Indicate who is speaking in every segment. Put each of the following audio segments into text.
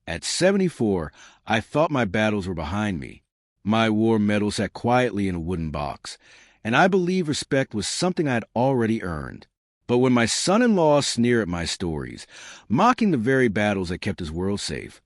Speaker 1: At 74, I thought my battles were behind me. My war medal sat quietly in a wooden box, and I believe respect was something I had already earned. But when my son-in-law sneered at my stories, mocking the very battles that kept his world safe,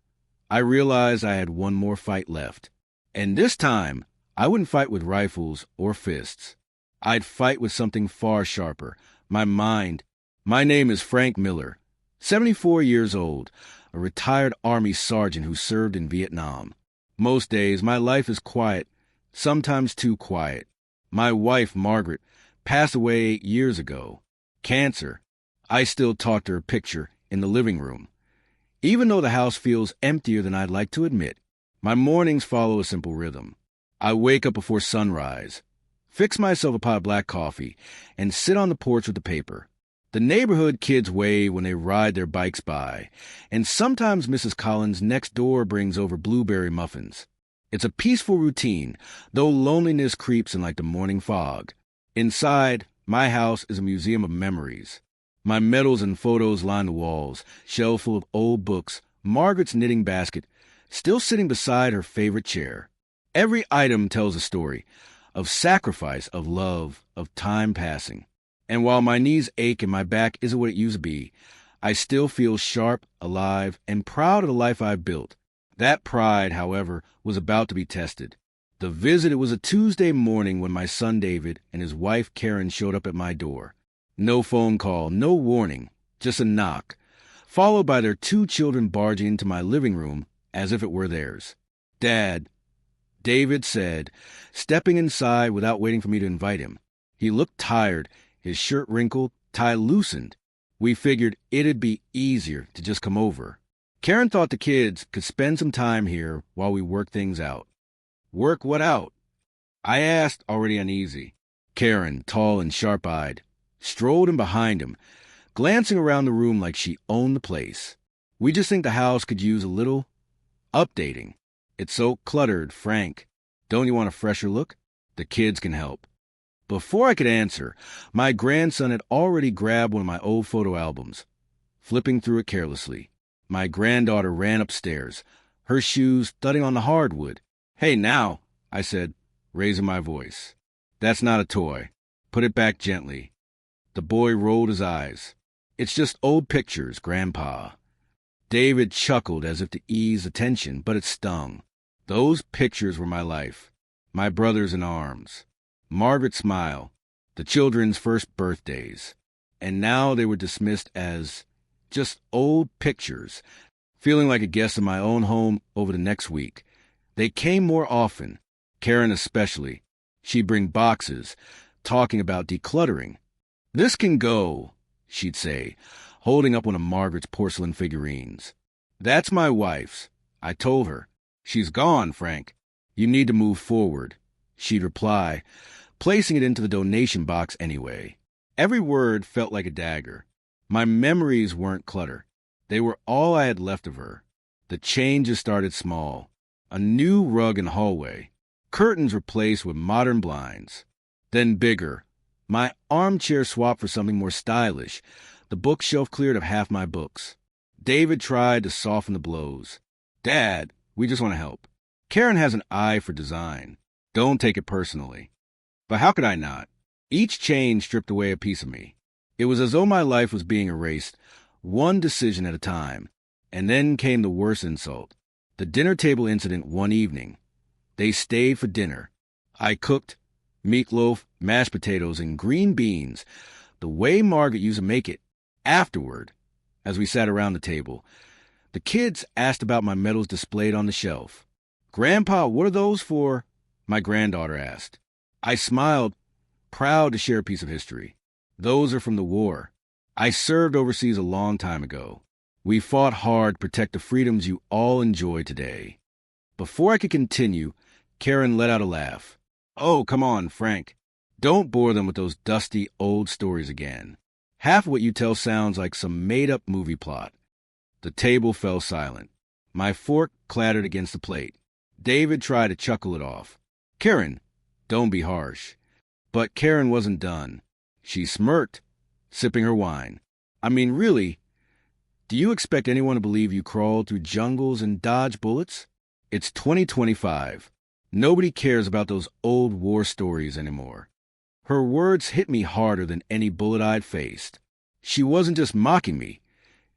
Speaker 1: I realized I had one more fight left. And this time, I wouldn't fight with rifles or fists. I'd fight with something far sharper, my mind. My name is Frank Miller, 74 years old, a retired Army sergeant who served in Vietnam. Most days, my life is quiet, sometimes too quiet. My wife, Margaret, passed away 8 years ago. Cancer. I still talk to her picture in the living room. Even though the house feels emptier than I'd like to admit, my mornings follow a simple rhythm. I wake up before sunrise, fix myself a pot of black coffee, and sit on the porch with the paper. The neighborhood kids wave when they ride their bikes by, and sometimes Mrs. Collins next door brings over blueberry muffins. It's a peaceful routine, though loneliness creeps in like the morning fog. Inside, my house is a museum of memories. My medals and photos line the walls, shelves full of old books, Margaret's knitting basket, still sitting beside her favorite chair. Every item tells a story of sacrifice, of love, of time passing. And while my knees ache and my back isn't what it used to be, I still feel sharp, alive, and proud of the life I've built. That pride, however, was about to be tested. The visit, it was a Tuesday morning when my son David and his wife Karen showed up at my door. No phone call, no warning, just a knock, followed by their 2 children barging into my living room as if it were theirs. "Dad," David said, stepping inside without waiting for me to invite him. He looked tired, his shirt wrinkled, tie loosened. We figured it'd be easier to just come over. Karen thought the kids could spend some time here while we worked things out. "Work what out?" I asked, already uneasy. Karen, tall and sharp-eyed, strolled in behind him, glancing around the room like she owned the place. "We just think the house could use a little updating. It's so cluttered, Frank. Don't you want a fresher look? The kids can help." Before I could answer, my grandson had already grabbed one of my old photo albums, flipping through it carelessly. My granddaughter ran upstairs, her shoes thudding on the hardwood. "Hey, now," I said, raising my voice. "That's not a toy. Put it back gently." The boy rolled his eyes. "It's just old pictures, Grandpa." David chuckled as if to ease the tension, but it stung. Those pictures were my life, my brothers in arms, Margaret's smile, the children's first birthdays. And now they were dismissed as just old pictures. Feeling like a guest in my own home over the next week, they came more often, Karen especially. She'd bring boxes, talking about decluttering. "This can go," she'd say, holding up one of Margaret's porcelain figurines. "That's my wife's," I told her. "She's gone, Frank. You need to move forward," she'd reply, placing it into the donation box anyway. Every word felt like a dagger. My memories weren't clutter. They were all I had left of her. The changes started small. A new rug in the hallway, curtains replaced with modern blinds. Then bigger. My armchair swapped for something more stylish. The bookshelf cleared of half my books. David tried to soften the blows. "Dad, we just want to help. Karen has an eye for design. Don't take it personally." But how could I not? Each change stripped away a piece of me. It was as though my life was being erased, one decision at a time. And then came the worst insult. The dinner table incident one evening. They stayed for dinner. I cooked meatloaf, mashed potatoes, and green beans, the way Margaret used to make it. Afterward, as we sat around the table, the kids asked about my medals displayed on the shelf. "Grandpa, what are those for?" my granddaughter asked. I smiled, proud to share a piece of history. "Those are from the war. I served overseas a long time ago. We fought hard to protect the freedoms you all enjoy today." Before I could continue, Karen let out a laugh. "Oh, come on, Frank. Don't bore them with those dusty old stories again. Half of what you tell sounds like some made-up movie plot." The table fell silent. My fork clattered against the plate. David tried to chuckle it off. "Karen, don't be harsh." But Karen wasn't done. She smirked, sipping her wine. "I mean, really, Do you expect anyone to believe you crawled through jungles and dodged bullets? It's 2025. Nobody cares about those old war stories anymore. Her words hit me harder than any bullet I'd faced. She wasn't just mocking me.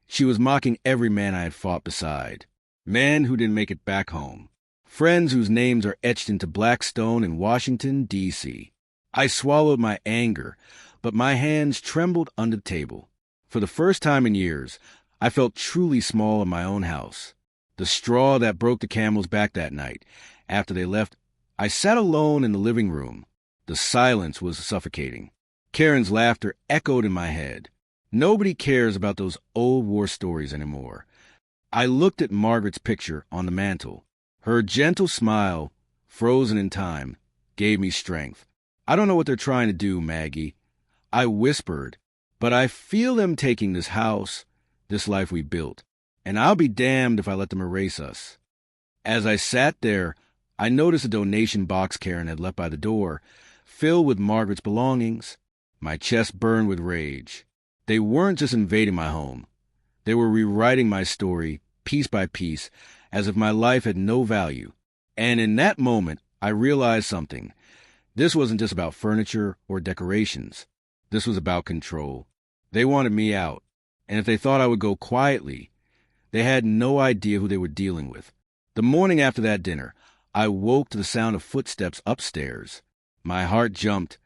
Speaker 1: She was mocking every man I had fought beside. Men who didn't make it back home. Friends whose names are etched into black stone in Washington, D.C. I swallowed my anger, but my hands trembled under the table. For the first time in years, I felt truly small in my own house. The straw that broke the camel's back that night, after they left, I sat alone in the living room. The silence was suffocating. Karen's laughter echoed in my head. Nobody cares about those old war stories anymore. I looked at Margaret's picture on the mantel. Her gentle smile, frozen in time, gave me strength. I don't know what they're trying to do, Maggie. I whispered, but I feel them taking this house, this life we built, and I'll be damned if I let them erase us. As I sat there, I noticed a donation box Karen had left by the door, filled with Margaret's belongings. My chest burned with rage. They weren't just invading my home. They were rewriting my story, piece by piece, as if my life had no value. And in that moment, I realized something. This wasn't just about furniture or decorations. This was about control. They wanted me out, and if they thought I would go quietly, they had no idea who they were dealing with. The morning after that dinner, I woke to the sound of footsteps upstairs. My heart jumped,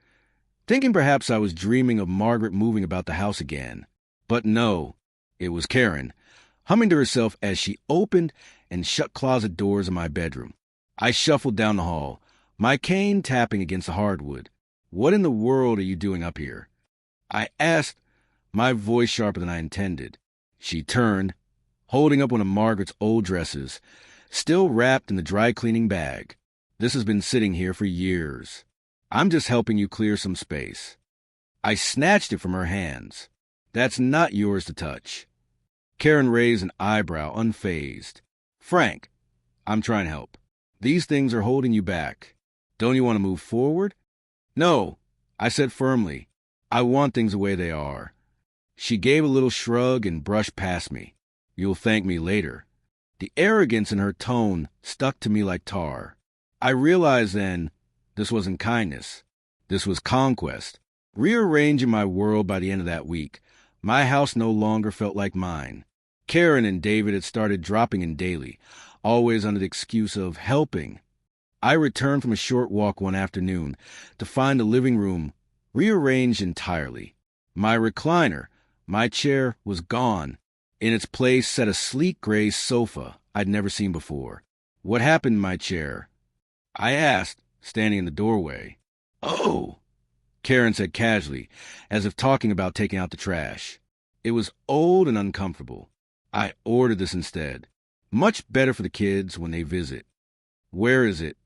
Speaker 1: thinking perhaps I was dreaming of Margaret moving about the house again. But no, it was Karen, humming to herself as she opened and shut closet doors in my bedroom. I shuffled down the hall, my cane tapping against the hardwood. "What in the world are you doing up here?" I asked, my voice sharper than I intended. She turned, holding up one of Margaret's old dresses, still wrapped in the dry cleaning bag. "This has been sitting here for years. I'm just helping you clear some space." I snatched it from her hands. "That's not yours to touch." Karen raised an eyebrow, unfazed. "Frank, I'm trying to help. These things are holding you back. Don't you want to move forward?" "No," I said firmly. "I want things the way they are." She gave a little shrug and brushed past me. "You'll thank me later." The arrogance in her tone stuck to me like tar. I realized then this wasn't kindness. This was conquest. Rearranging my world by the end of that week, my house no longer felt like mine. Karen and David had started dropping in daily, always under the excuse of helping. I returned from a short walk one afternoon to find the living room rearranged entirely. My recliner, my chair, was gone. In its place sat a sleek gray sofa I'd never seen before. "What happened to my chair?" I asked, standing in the doorway. "Oh," Karen said casually, as if talking about taking out the trash. "It was old and uncomfortable. I ordered this instead. Much better for the kids when they visit." "Where is it?"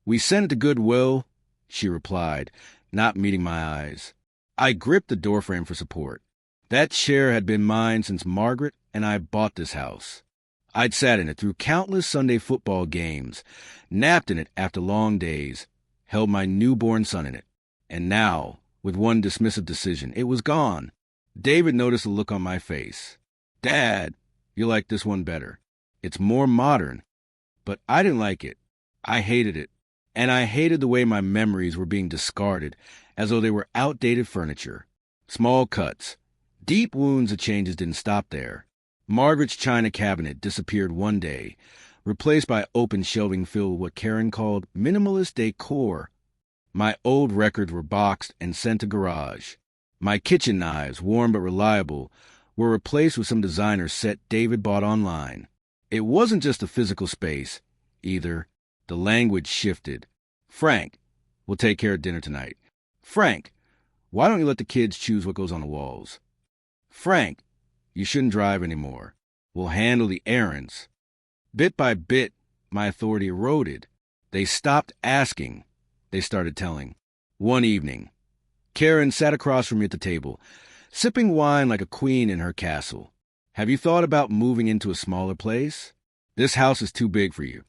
Speaker 1: "We sent it to Goodwill," she replied, not meeting my eyes. I gripped the doorframe for support. That chair had been mine since Margaret and I bought this house. I'd sat in it through countless Sunday football games, napped in it after long days, held my newborn son in it. And now, with one dismissive decision, it was gone. David noticed the look on my face. "Dad, you like this one better. It's more modern." But I didn't like it. I hated it. And I hated the way my memories were being discarded, as though they were outdated furniture. Small cuts. Deep wounds of changes didn't stop there. Margaret's china cabinet disappeared one day, replaced by open shelving filled with what Karen called minimalist decor. My old records were boxed and sent to garage. My kitchen knives, worn but reliable, were replaced with some designer set David bought online. It wasn't just a physical space, either. The language shifted. "Frank, we'll take care of dinner tonight." "Frank, why don't you let the kids choose what goes on the walls?" "Frank, you shouldn't drive anymore. We'll handle the errands." Bit by bit, my authority eroded. They stopped asking. They started telling. One evening, Karen sat across from me at the table, sipping wine like a queen in her castle. "Have you thought about moving into a smaller place? This house is too big for you."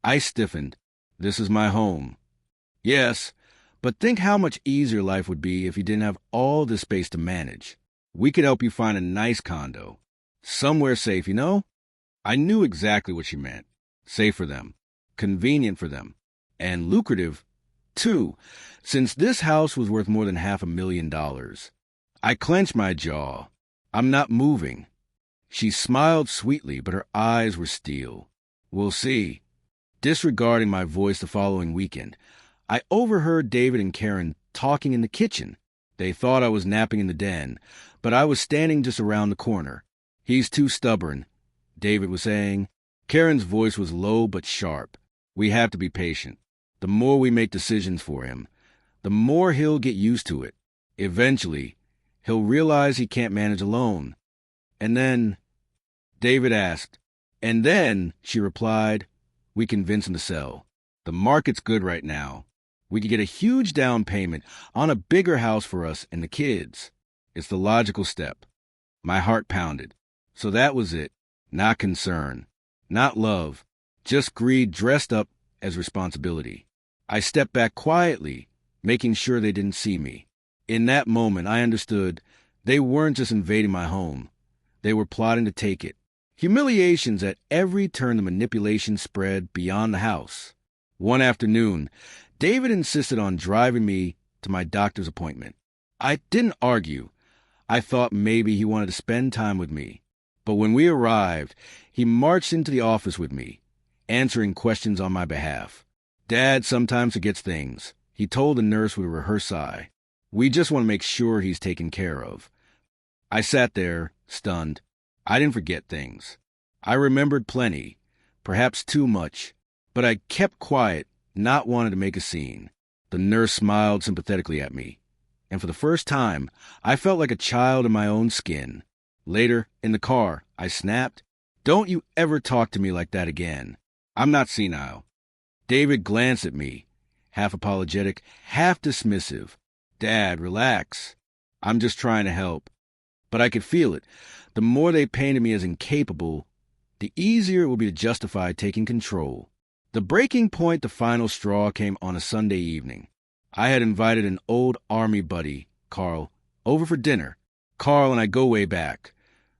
Speaker 1: I stiffened. "This is my home." "Yes, but think how much easier life would be if you didn't have all this space to manage. We could help you find a nice condo." Somewhere safe, you know? I knew exactly what she meant. Safe for them, convenient for them, and lucrative, too, since this house was worth more than $500,000. I clenched my jaw. I'm not moving. She smiled sweetly, but her eyes were steel. We'll see. Disregarding my voice the following weekend, I overheard David and Karen talking in the kitchen. They thought I was napping in the den, but I was standing just around the corner. He's too stubborn, David was saying. Karen's voice was low but sharp. We have to be patient. The more we make decisions for him, the more he'll get used to it. Eventually, he'll realize he can't manage alone. And then, David asked. And then, she replied, we convince him to sell. The market's good right now. We could get a huge down payment on a bigger house for us and the kids. It's the logical step. My heart pounded. So that was it. Not concern. Not love. Just greed dressed up as responsibility. I stepped back quietly, making sure they didn't see me. In that moment, I understood they weren't just invading my home. They were plotting to take it. Humiliations at every turn. The manipulation spread beyond the house. One afternoon, David insisted on driving me to my doctor's appointment. I didn't argue. I thought maybe he wanted to spend time with me. But when we arrived, he marched into the office with me, answering questions on my behalf. Dad sometimes forgets things, he told the nurse with a rehearsed sigh. We just want to make sure he's taken care of. I sat there, stunned. I didn't forget things. I remembered plenty, perhaps too much, but I kept quiet, not wanting to make a scene. The nurse smiled sympathetically at me, and for the first time, I felt like a child in my own skin. Later, in the car, I snapped, "Don't you ever talk to me like that again. I'm not senile." David glanced at me, half apologetic, half dismissive. "Dad, relax. I'm just trying to help." But I could feel it. The more they painted me as incapable, the easier it would be to justify taking control. The breaking point, the final straw, came on a Sunday evening. I had invited an old army buddy, Carl, over for dinner. Carl and I go way back.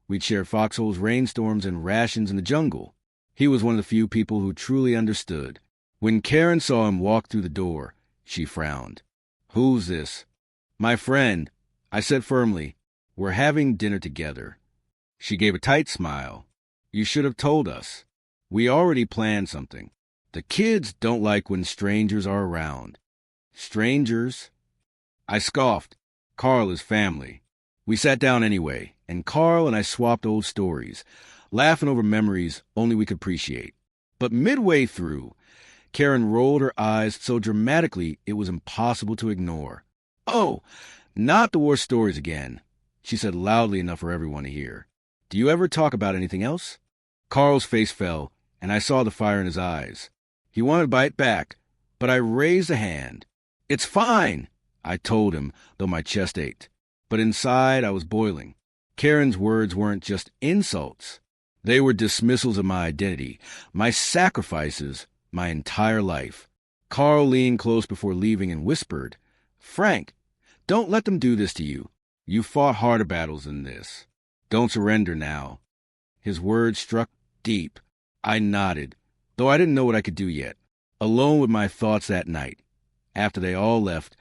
Speaker 1: We'd share foxholes, rainstorms, and rations in the jungle. He was one of the few people who truly understood. When Karen saw him walk through the door, she frowned. "Who's this?" "My friend," I said firmly. "We're having dinner together." She gave a tight smile. "You should have told us. We already planned something. The kids don't like when strangers are around." "Strangers?" I scoffed. "Carl is family." We sat down anyway, and Carl and I swapped old stories, laughing over memories only we could appreciate. But midway through, Karen rolled her eyes so dramatically it was impossible to ignore. "Oh, not the war stories again," she said loudly enough for everyone to hear. "Do you ever talk about anything else?" Carl's face fell, and I saw the fire in his eyes. He wanted to bite back, but I raised a hand. "It's fine," I told him, though my chest ached. But inside I was boiling. Karen's words weren't just insults. They were dismissals of my identity, my sacrifices, my entire life. Carl leaned close before leaving and whispered, "Frank, don't let them do this to you. You fought harder battles than this. Don't surrender now." His words struck deep. I nodded, though I didn't know what I could do yet. Alone with my thoughts that night, after they all left,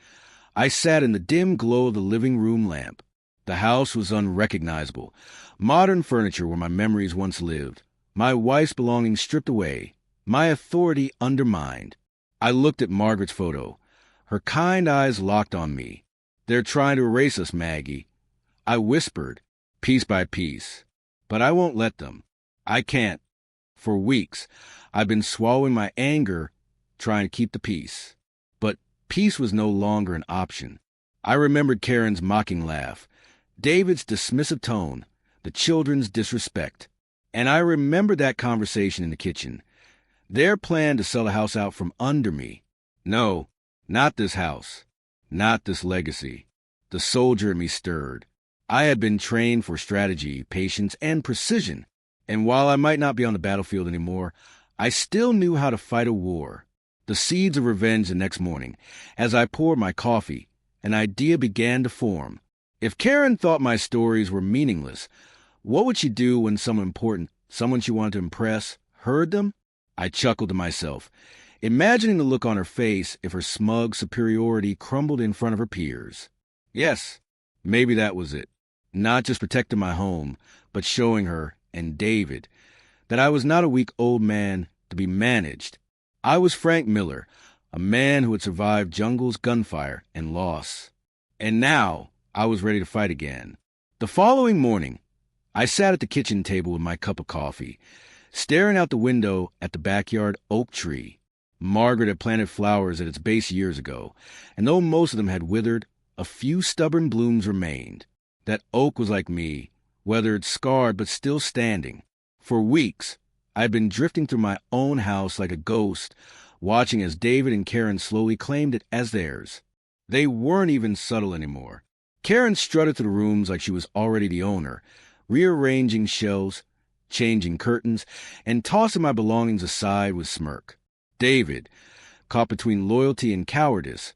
Speaker 1: I sat in the dim glow of the living room lamp. The house was unrecognizable. Modern furniture where my memories once lived. My wife's belongings stripped away. My authority undermined. I looked at Margaret's photo. Her kind eyes locked on me. "They're trying to erase us, Maggie." I whispered, piece by piece. But I won't let them. I can't. For weeks, I've been swallowing my anger, trying to keep the peace. But peace was no longer an option. I remembered Karen's mocking laugh, David's dismissive tone, the children's disrespect. And I remembered that conversation in the kitchen. Their plan to sell the house out from under me. No, not this house. Not this legacy. The soldier in me stirred. I had been trained for strategy, patience, and precision. And while I might not be on the battlefield anymore, I still knew how to fight a war. The seeds of revenge the next morning. As I poured my coffee, an idea began to form. If Karen thought my stories were meaningless, What would she do when someone important, someone she wanted to impress, heard them? I chuckled to myself, imagining the look on her face if her smug superiority crumbled in front of her peers. Yes, maybe that was it. Not just protecting my home, but showing her, and David, that I was not a weak old man to be managed. I was Frank Miller, a man who had survived jungles, gunfire, and loss. And now I was ready to fight again. The following morning, I sat at the kitchen table with my cup of coffee, staring out the window at the backyard oak tree. Margaret had planted flowers at its base years ago, and though most of them had withered, a few stubborn blooms remained. That oak was like me, weathered, scarred, but still standing. For weeks, I had been drifting through my own house like a ghost, watching as David and Karen slowly claimed it as theirs. They weren't even subtle anymore. Karen strutted through the rooms like she was already the owner, rearranging shelves, changing curtains, and tossing my belongings aside with smirk. David, caught between loyalty and cowardice,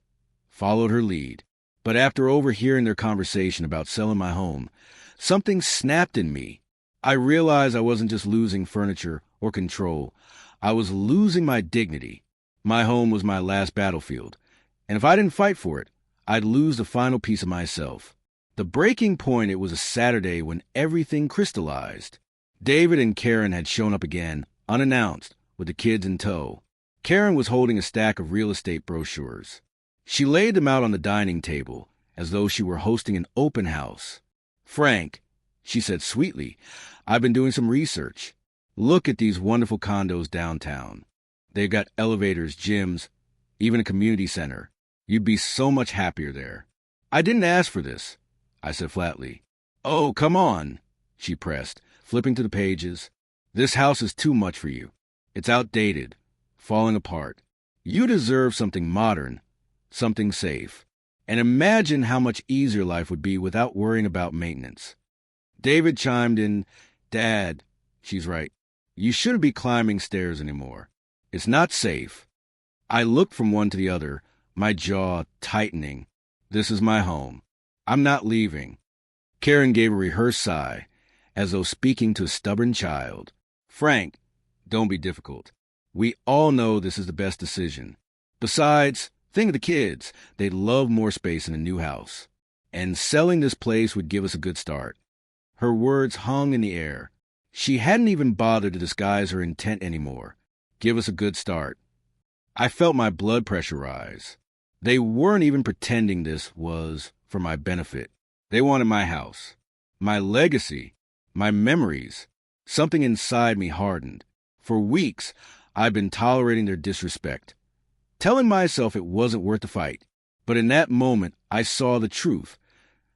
Speaker 1: followed her lead. But after overhearing their conversation about selling my home, something snapped in me. I realized I wasn't just losing furniture or control. I was losing my dignity. My home was my last battlefield, and if I didn't fight for it, I'd lose the final piece of myself. The breaking point, it was a Saturday when everything crystallized. David and Karen had shown up again, unannounced, with the kids in tow. Karen was holding a stack of real estate brochures. She laid them out on the dining table, as though she were hosting an open house. "Frank," she said sweetly, "I've been doing some research. Look at these wonderful condos downtown. They've got elevators, gyms, even a community center. You'd be so much happier there." "I didn't ask for this," I said flatly. "Oh, come on," she pressed, flipping to the pages. "This house is too much for you. It's outdated, falling apart. You deserve something modern, something safe. And imagine how much easier life would be without worrying about maintenance." David chimed in, "Dad, she's right. You shouldn't be climbing stairs anymore. It's not safe." I looked from one to the other, my jaw tightening. This is my home. I'm not leaving. Karen gave a rehearsed sigh, as though speaking to a stubborn child. "Frank, don't be difficult. We all know this is the best decision. Besides, think of the kids. They'd love more space in a new house. And selling this place would give us a good start." Her words hung in the air. She hadn't even bothered to disguise her intent anymore. Give us a good start. I felt my blood pressure rise. They weren't even pretending this was for my benefit. They wanted my house, my legacy, my memories. Something inside me hardened. For weeks, I'd been tolerating their disrespect, telling myself it wasn't worth the fight. But in that moment, I saw the truth.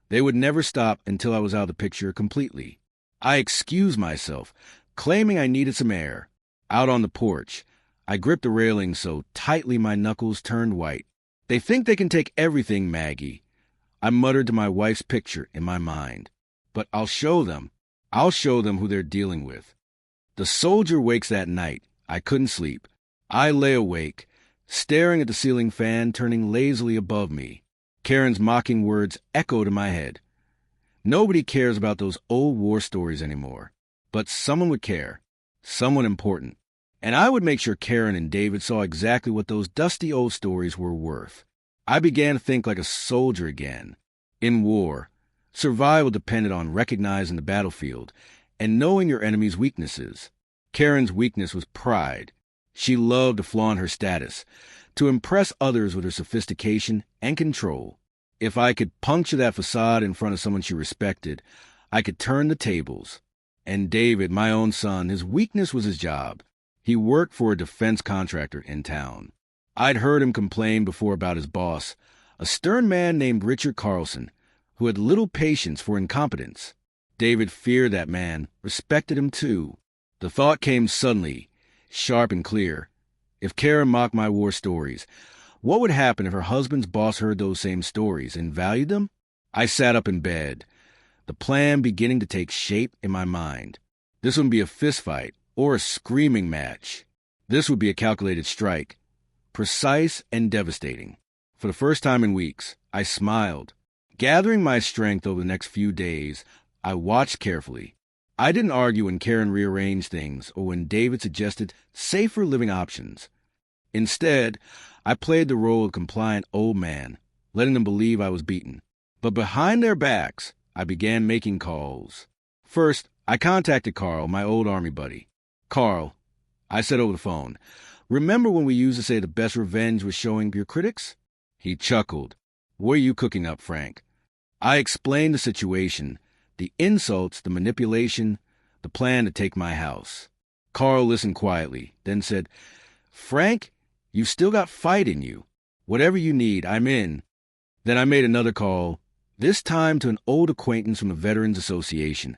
Speaker 1: They would never stop until I was out of the picture completely. I excused myself, claiming I needed some air. Out on the porch, I gripped the railing so tightly my knuckles turned white. "They think they can take everything, Maggie," I muttered to my wife's picture in my mind. "But I'll show them. I'll show them who they're dealing with." The soldier wakes that night. I couldn't sleep. I lay awake, staring at the ceiling fan turning lazily above me. Karen's mocking words echoed in my head. Nobody cares about those old war stories anymore. But someone would care. Someone important. And I would make sure Karen and David saw exactly what those dusty old stories were worth. I began to think like a soldier again. In war, survival depended on recognizing the battlefield and knowing your enemy's weaknesses. Karen's weakness was pride. She loved to flaunt her status, to impress others with her sophistication and control. If I could puncture that facade in front of someone she respected, I could turn the tables. And David, my own son, his weakness was his job. He worked for a defense contractor in town. I'd heard him complain before about his boss, a stern man named Richard Carlson, who had little patience for incompetence. David feared that man, respected him too. The thought came suddenly, sharp and clear. If Karen mocked my war stories, what would happen if her husband's boss heard those same stories and valued them? I sat up in bed, the plan beginning to take shape in my mind. This wouldn't be a fistfight or a screaming match. This would be a calculated strike, precise and devastating. For the first time in weeks, I smiled. Gathering my strength over the next few days, I watched carefully. I didn't argue when Karen rearranged things or when David suggested safer living options. Instead, I played the role of compliant old man, letting them believe I was beaten. But behind their backs, I began making calls. First, I contacted Carl, my old army buddy. "Carl," I said over the phone, "remember when we used to say the best revenge was showing your critics?" He chuckled. "What are you cooking up, Frank?" I explained the situation, the insults, the manipulation, the plan to take my house. Carl listened quietly, then said, "Frank, you've still got fight in you. Whatever you need, I'm in." Then I made another call, this time to an old acquaintance from the Veterans Association,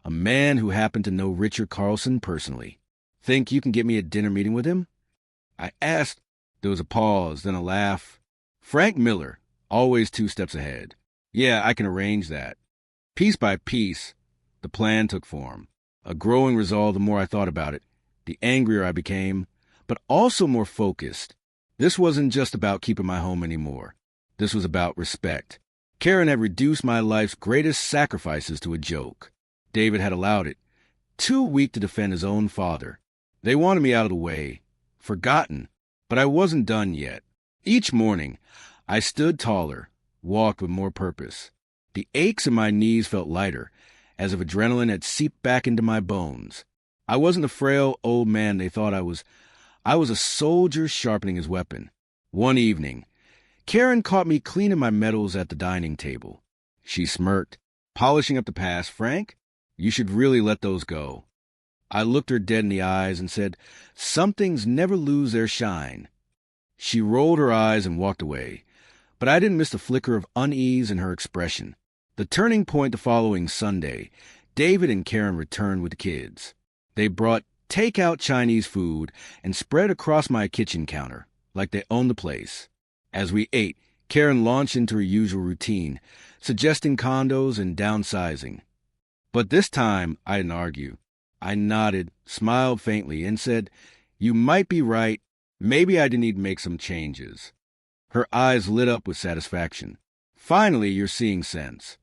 Speaker 1: a man who happened to know Richard Carlson personally. "Think you can get me a dinner meeting with him?" I asked. There was a pause, then a laugh. "Frank Miller, always 2 steps ahead. Yeah, I can arrange that." Piece by piece, the plan took form. A growing resolve the more I thought about it, the angrier I became, but also more focused. This wasn't just about keeping my home anymore. This was about respect. Karen had reduced my life's greatest sacrifices to a joke. David had allowed it. Too weak to defend his own father. They wanted me out of the way. Forgotten. But I wasn't done yet. Each morning, I stood taller, walked with more purpose. The aches in my knees felt lighter, as if adrenaline had seeped back into my bones. I wasn't the frail old man they thought I was. I was a soldier sharpening his weapon. One evening, Karen caught me cleaning my medals at the dining table. She smirked, polishing up the past. "Frank, you should really let those go." I looked her dead in the eyes and said, "Some things never lose their shine." She rolled her eyes and walked away, but I didn't miss the flicker of unease in her expression. The turning point the following Sunday, David and Karen returned with the kids. They brought take-out Chinese food and spread across my kitchen counter, like they owned the place. As we ate, Karen launched into her usual routine, suggesting condos and downsizing. But this time, I didn't argue. I nodded, smiled faintly, and said, "You might be right. Maybe I did need to make some changes." Her eyes lit up with satisfaction. "Finally, you're seeing sense."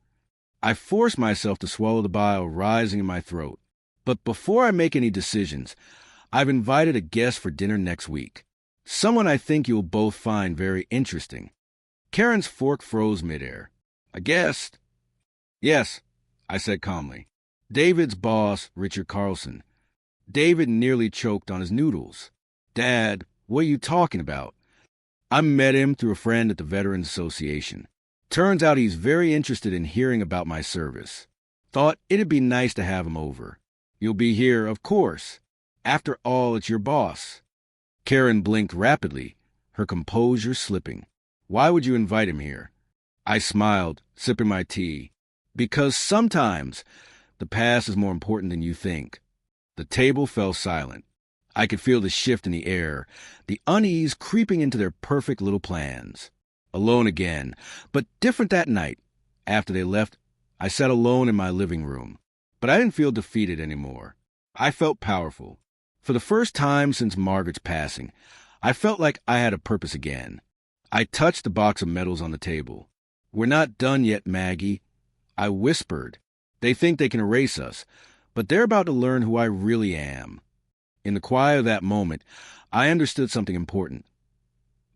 Speaker 1: I forced myself to swallow the bile rising in my throat. But before I make any decisions, I've invited a guest for dinner next week. Someone I think you'll both find very interesting. Karen's fork froze midair. "A guest?" "Yes," I said calmly. "David's boss, Richard Carlson." David nearly choked on his noodles. "Dad, what are you talking about?" "I met him through a friend at the Veterans Association. Turns out he's very interested in hearing about my service. Thought it'd be nice to have him over. You'll be here, of course. After all, it's your boss." Karen blinked rapidly, her composure slipping. "Why would you invite him here?" I smiled, sipping my tea. "Because sometimes the past is more important than you think." The table fell silent. I could feel the shift in the air, the unease creeping into their perfect little plans. Alone again, but different that night. After they left, I sat alone in my living room. But I didn't feel defeated anymore. I felt powerful. For the first time since Margaret's passing, I felt like I had a purpose again. I touched the box of medals on the table. "We're not done yet, Maggie," I whispered. "They think they can erase us, but they're about to learn who I really am." In the quiet of that moment, I understood something important.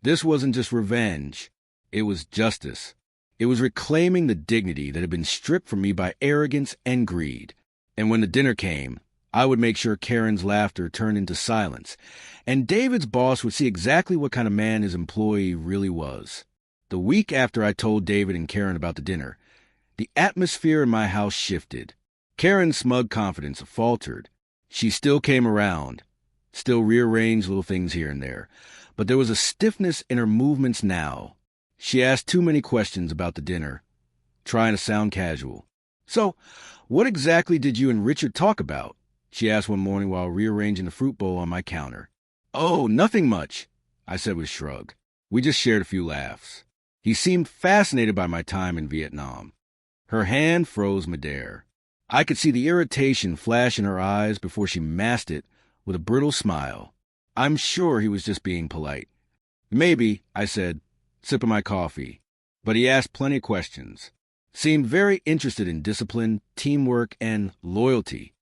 Speaker 1: This wasn't just revenge. It was justice. It was reclaiming the dignity that had been stripped from me by arrogance and greed. And when the dinner came, I would make sure Karen's laughter turned into silence, and David's boss would see exactly what kind of man his employee really was. The week after I told David and Karen about the dinner, the atmosphere in my house shifted. Karen's smug confidence faltered. She still came around, still rearranged little things here and there, but there was a stiffness in her movements now. She asked too many questions about the dinner, trying to sound casual. "So, what exactly did you and Richard talk about?" she asked one morning while rearranging the fruit bowl on my counter. "Oh, nothing much," I said with a shrug. "We just shared a few laughs." He seemed fascinated by my time in Vietnam. Her hand froze midair. I could see the irritation flash in her eyes before she masked it with a brittle smile. I'm sure he was just being polite. "Maybe," I said, sipping my coffee. But he asked plenty of questions. Seemed very interested in discipline, teamwork, and loyalty.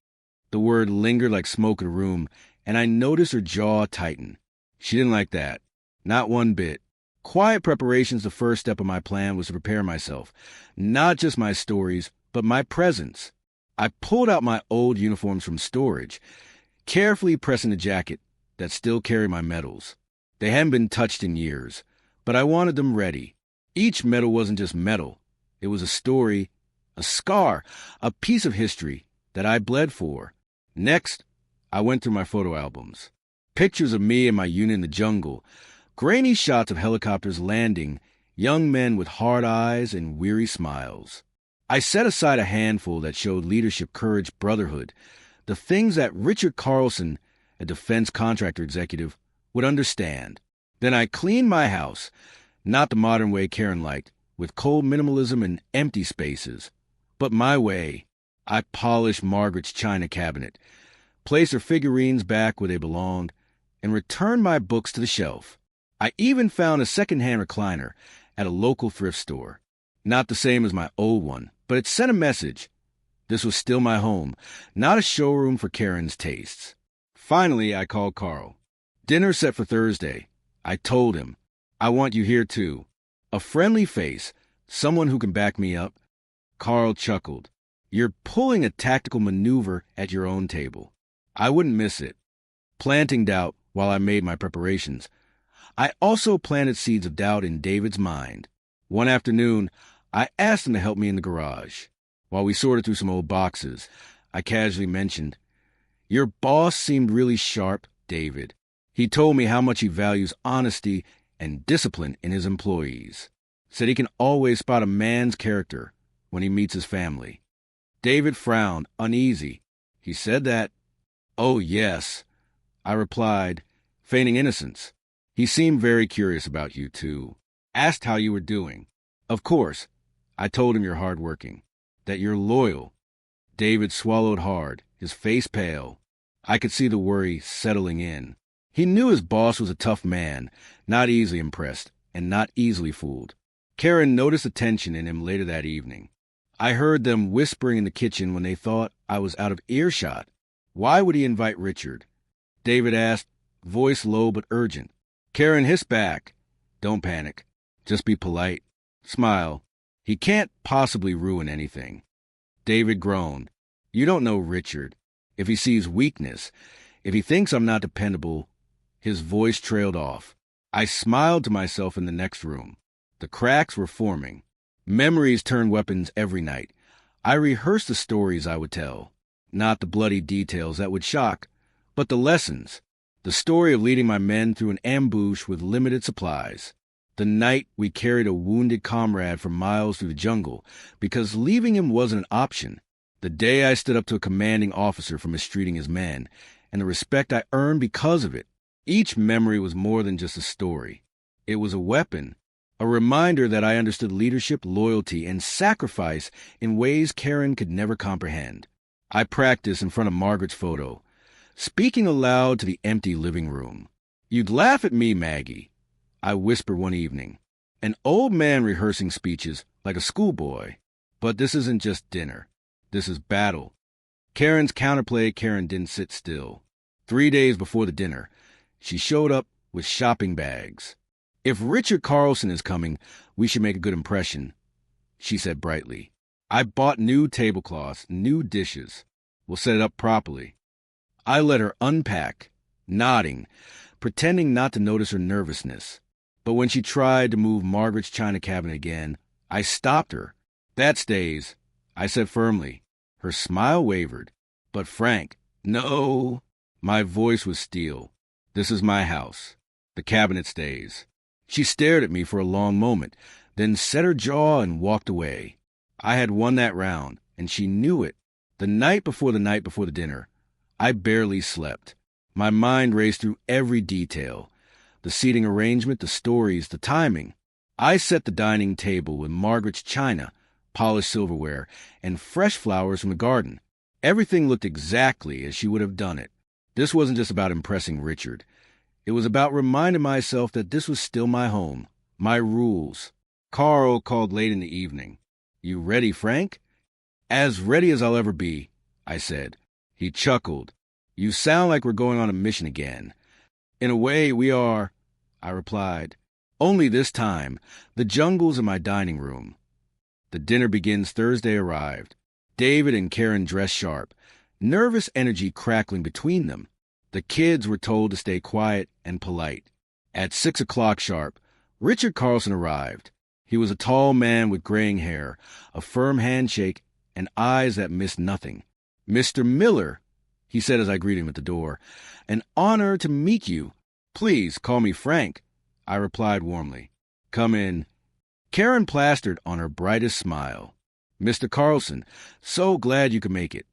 Speaker 1: The word lingered like smoke in a room, and I noticed her jaw tighten. She didn't like that. Not one bit. Quiet preparation's the first step of my plan was to prepare myself. Not just my stories, but my presence. I pulled out my old uniforms from storage, carefully pressing the jacket that still carried my medals. They hadn't been touched in years, but I wanted them ready. Each medal wasn't just metal. It was a story, a scar, a piece of history that I bled for. Next, I went through my photo albums. Pictures of me and my unit in the jungle, grainy shots of helicopters landing, young men with hard eyes and weary smiles. I set aside a handful that showed leadership, courage, brotherhood, the things that Richard Carlson, a defense contractor executive, would understand. Then I cleaned my house, not the modern way Karen liked, with cold minimalism and empty spaces, but my way. I polished Margaret's china cabinet, placed her figurines back where they belonged, and returned my books to the shelf. I even found a second-hand recliner at a local thrift store. Not the same as my old one, but it sent a message. This was still my home, not a showroom for Karen's tastes. Finally, I called Carl. Dinner set for Thursday. I told him, I want you here too. A friendly face, someone who can back me up. Carl chuckled. You're pulling a tactical maneuver at your own table. I wouldn't miss it. Planting doubt while I made my preparations. I also planted seeds of doubt in David's mind. One afternoon, I asked him to help me in the garage. While we sorted through some old boxes, I casually mentioned, Your boss seemed really sharp, David. He told me how much he values honesty and discipline in his employees. Said he can always spot a man's character when he meets his family. David frowned, uneasy. He said that. Oh, yes, I replied, feigning innocence. He seemed very curious about you, too. Asked how you were doing. Of course, I told him you're hardworking, that you're loyal. David swallowed hard, his face pale. I could see the worry settling in. He knew his boss was a tough man, not easily impressed, and not easily fooled. Karen noticed the tension in him later that evening. I heard them whispering in the kitchen when they thought I was out of earshot. Why would he invite Richard? David asked, voice low but urgent. Karen hissed back. Don't panic. Just be polite. Smile. He can't possibly ruin anything. David groaned. You don't know Richard. If he sees weakness, if he thinks I'm not dependable, his voice trailed off. I smiled to myself in the next room. The cracks were forming. Memories turned weapons every night. I rehearsed the stories I would tell. Not the bloody details that would shock, but the lessons. The story of leading my men through an ambush with limited supplies. The night we carried a wounded comrade for miles through the jungle because leaving him wasn't an option. The day I stood up to a commanding officer for mistreating his men, and the respect I earned because of it. Each memory was more than just a story. It was a weapon, a reminder that I understood leadership, loyalty, and sacrifice in ways Karen could never comprehend. I practiced in front of Margaret's photo, speaking aloud to the empty living room. You'd laugh at me, Maggie, I whispered one evening. An old man rehearsing speeches like a schoolboy. But this isn't just dinner. This is battle. Karen's counterplay. Karen didn't sit still. 3 days before the dinner, she showed up with shopping bags. If Richard Carlson is coming, we should make a good impression, she said brightly. I bought new tablecloths, new dishes. We'll set it up properly. I let her unpack, nodding, pretending not to notice her nervousness. But when she tried to move Margaret's china cabinet again, I stopped her. That stays, I said firmly. Her smile wavered. But Frank, no. My voice was steel. This is my house. The cabinet stays. She stared at me for a long moment, then set her jaw and walked away. I had won that round, and she knew it. The night before the dinner, I barely slept. My mind raced through every detail. The seating arrangement, the stories, the timing. I set the dining table with Margaret's china, polished silverware, and fresh flowers from the garden. Everything looked exactly as she would have done it. This wasn't just about impressing Richard. It was about reminding myself that this was still my home, my rules. Carl called late in the evening. You ready, Frank? As ready as I'll ever be, I said. He chuckled. You sound like we're going on a mission again. In a way, we are, I replied. Only this time, the jungle's in my dining room. The dinner begins Thursday arrived. David and Karen dressed sharp, nervous energy crackling between them. The kids were told to stay quiet and polite. At 6 o'clock sharp, Richard Carlson arrived. He was a tall man with graying hair, a firm handshake, and eyes that missed nothing. Mr. Miller, he said as I greeted him at the door, an honor to meet you. Please call me Frank, I replied warmly. Come in. Karen plastered on her brightest smile. Mr. Carlson, so glad you could make it.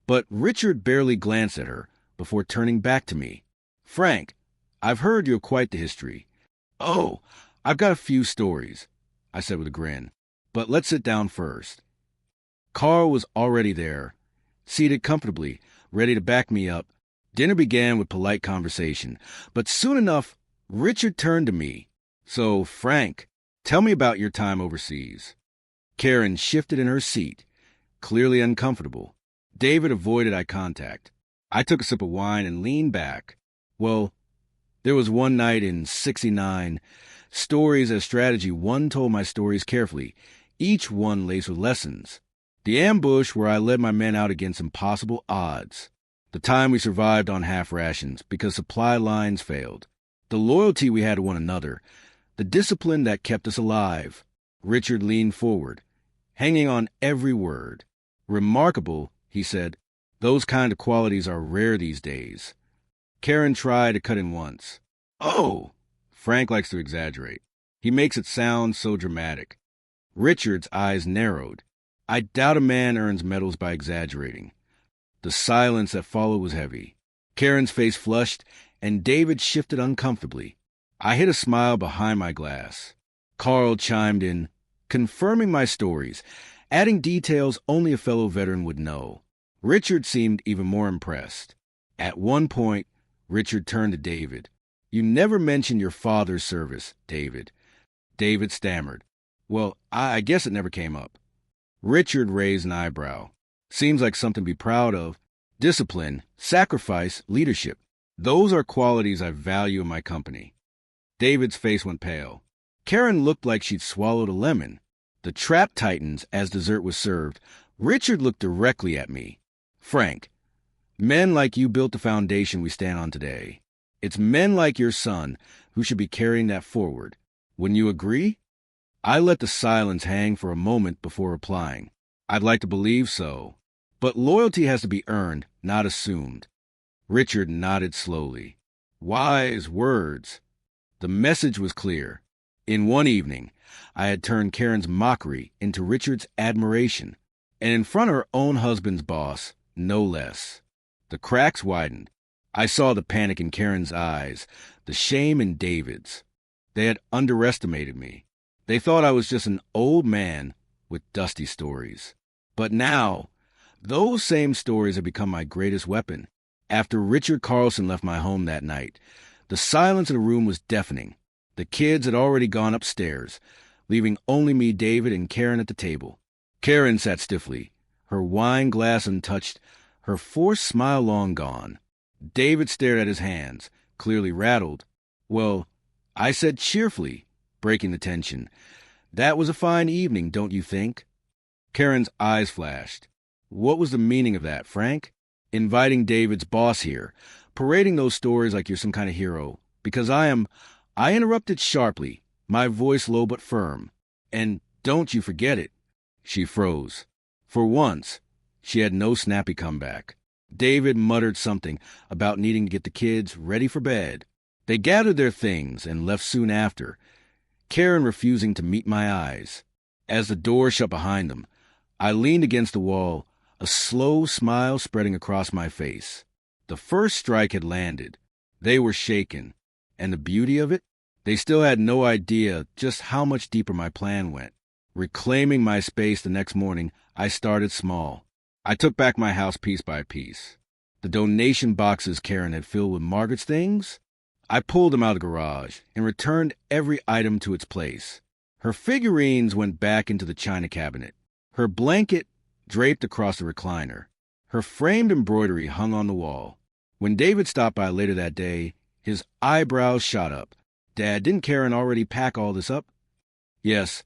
Speaker 1: But Richard barely glanced at her before turning back to me. Frank, I've heard you're quite the history. Oh, I've got a few stories, I said with a grin. But let's sit down first. Carl was already there, seated comfortably, ready to back me up. Dinner began with polite conversation, but soon enough, Richard turned to me. So, Frank, tell me about your time overseas. Karen shifted in her seat, clearly uncomfortable. David avoided eye contact. I took a sip of wine and leaned back. Well, there was one night in '69. Stories as strategy, one told my stories carefully, each one laced with lessons. The ambush where I led my men out against impossible odds. The time we survived on half rations because supply lines failed. The loyalty we had to one another. The discipline that kept us alive. Richard leaned forward, hanging on every word. Remarkable, he said. Those kind of qualities are rare these days. Karen tried to cut in once. Oh, Frank likes to exaggerate. He makes it sound so dramatic. Richard's eyes narrowed. I doubt a man earns medals by exaggerating. The silence that followed was heavy. Karen's face flushed, and David shifted uncomfortably. I hid a smile behind my glass. Carl chimed in, confirming my stories, adding details only a fellow veteran would know. Richard seemed even more impressed. At one point, Richard turned to David. You never mentioned your father's service, David. David stammered. Well, I guess it never came up. Richard raised an eyebrow. Seems like something to be proud of. Discipline, sacrifice, leadership. Those are qualities I value in my company. David's face went pale. Karen looked like she'd swallowed a lemon. The trap tightened as dessert was served. Richard looked directly at me. Frank, men like you built the foundation we stand on today. It's men like your son who should be carrying that forward. Wouldn't you agree? I let the silence hang for a moment before replying. I'd like to believe so. But loyalty has to be earned, not assumed. Richard nodded slowly. Wise words. The message was clear. In one evening, I had turned Karen's mockery into Richard's admiration, and in front of her own husband's boss, no less. The cracks widened. I saw the panic in Karen's eyes, the shame in David's. They had underestimated me. They thought I was just an old man with dusty stories. But now, those same stories have become my greatest weapon. After Richard Carlson left my home that night, the silence in the room was deafening. The kids had already gone upstairs, leaving only me, David, and Karen at the table. Karen sat stiffly, her wine glass untouched, her forced smile long gone. David stared at his hands, clearly rattled. Well, I said cheerfully, breaking the tension, that was a fine evening, don't you think? Karen's eyes flashed. What was the meaning of that, Frank? Inviting David's boss here, parading those stories like you're some kind of hero, because I interrupted sharply, my voice low but firm. And don't you forget it. She froze. For once, she had no snappy comeback. David muttered something about needing to get the kids ready for bed. They gathered their things and left soon after, Karen refusing to meet my eyes. As the door shut behind them, I leaned against the wall, a slow smile spreading across my face. The first strike had landed. They were shaken. And the beauty of it? They still had no idea just how much deeper my plan went. Reclaiming my space the next morning, I started small. I took back my house piece by piece. The donation boxes Karen had filled with Margaret's things, I pulled them out of the garage and returned every item to its place. Her figurines went back into the china cabinet. Her blanket draped across the recliner. Her framed embroidery hung on the wall. When David stopped by later that day, his eyebrows shot up. "Dad, didn't Karen already pack all this up?" "Yes,"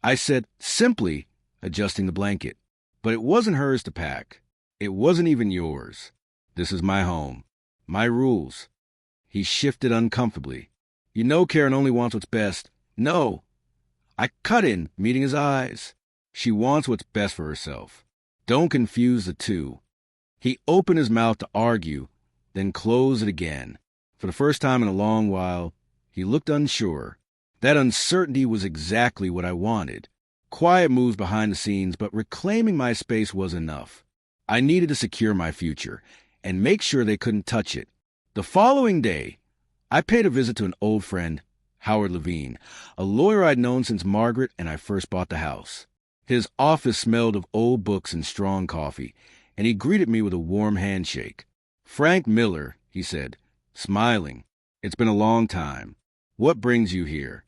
Speaker 1: I said simply, adjusting the blanket. "But it wasn't hers to pack. It wasn't even yours. This is my home. My rules." He shifted uncomfortably. "You know Karen only wants what's best." "No." I cut in, meeting his eyes. "She wants what's best for herself. Don't confuse the two." He opened his mouth to argue, then closed it again. For the first time in a long while, he looked unsure. That uncertainty was exactly what I wanted. Quiet moves behind the scenes, but reclaiming my space was enough. I needed to secure my future and make sure they couldn't touch it. The following day, I paid a visit to an old friend, Howard Levine, a lawyer I'd known since Margaret and I first bought the house. His office smelled of old books and strong coffee, and he greeted me with a warm handshake. "Frank Miller," he said, smiling. "It's been a long time. What brings you here?"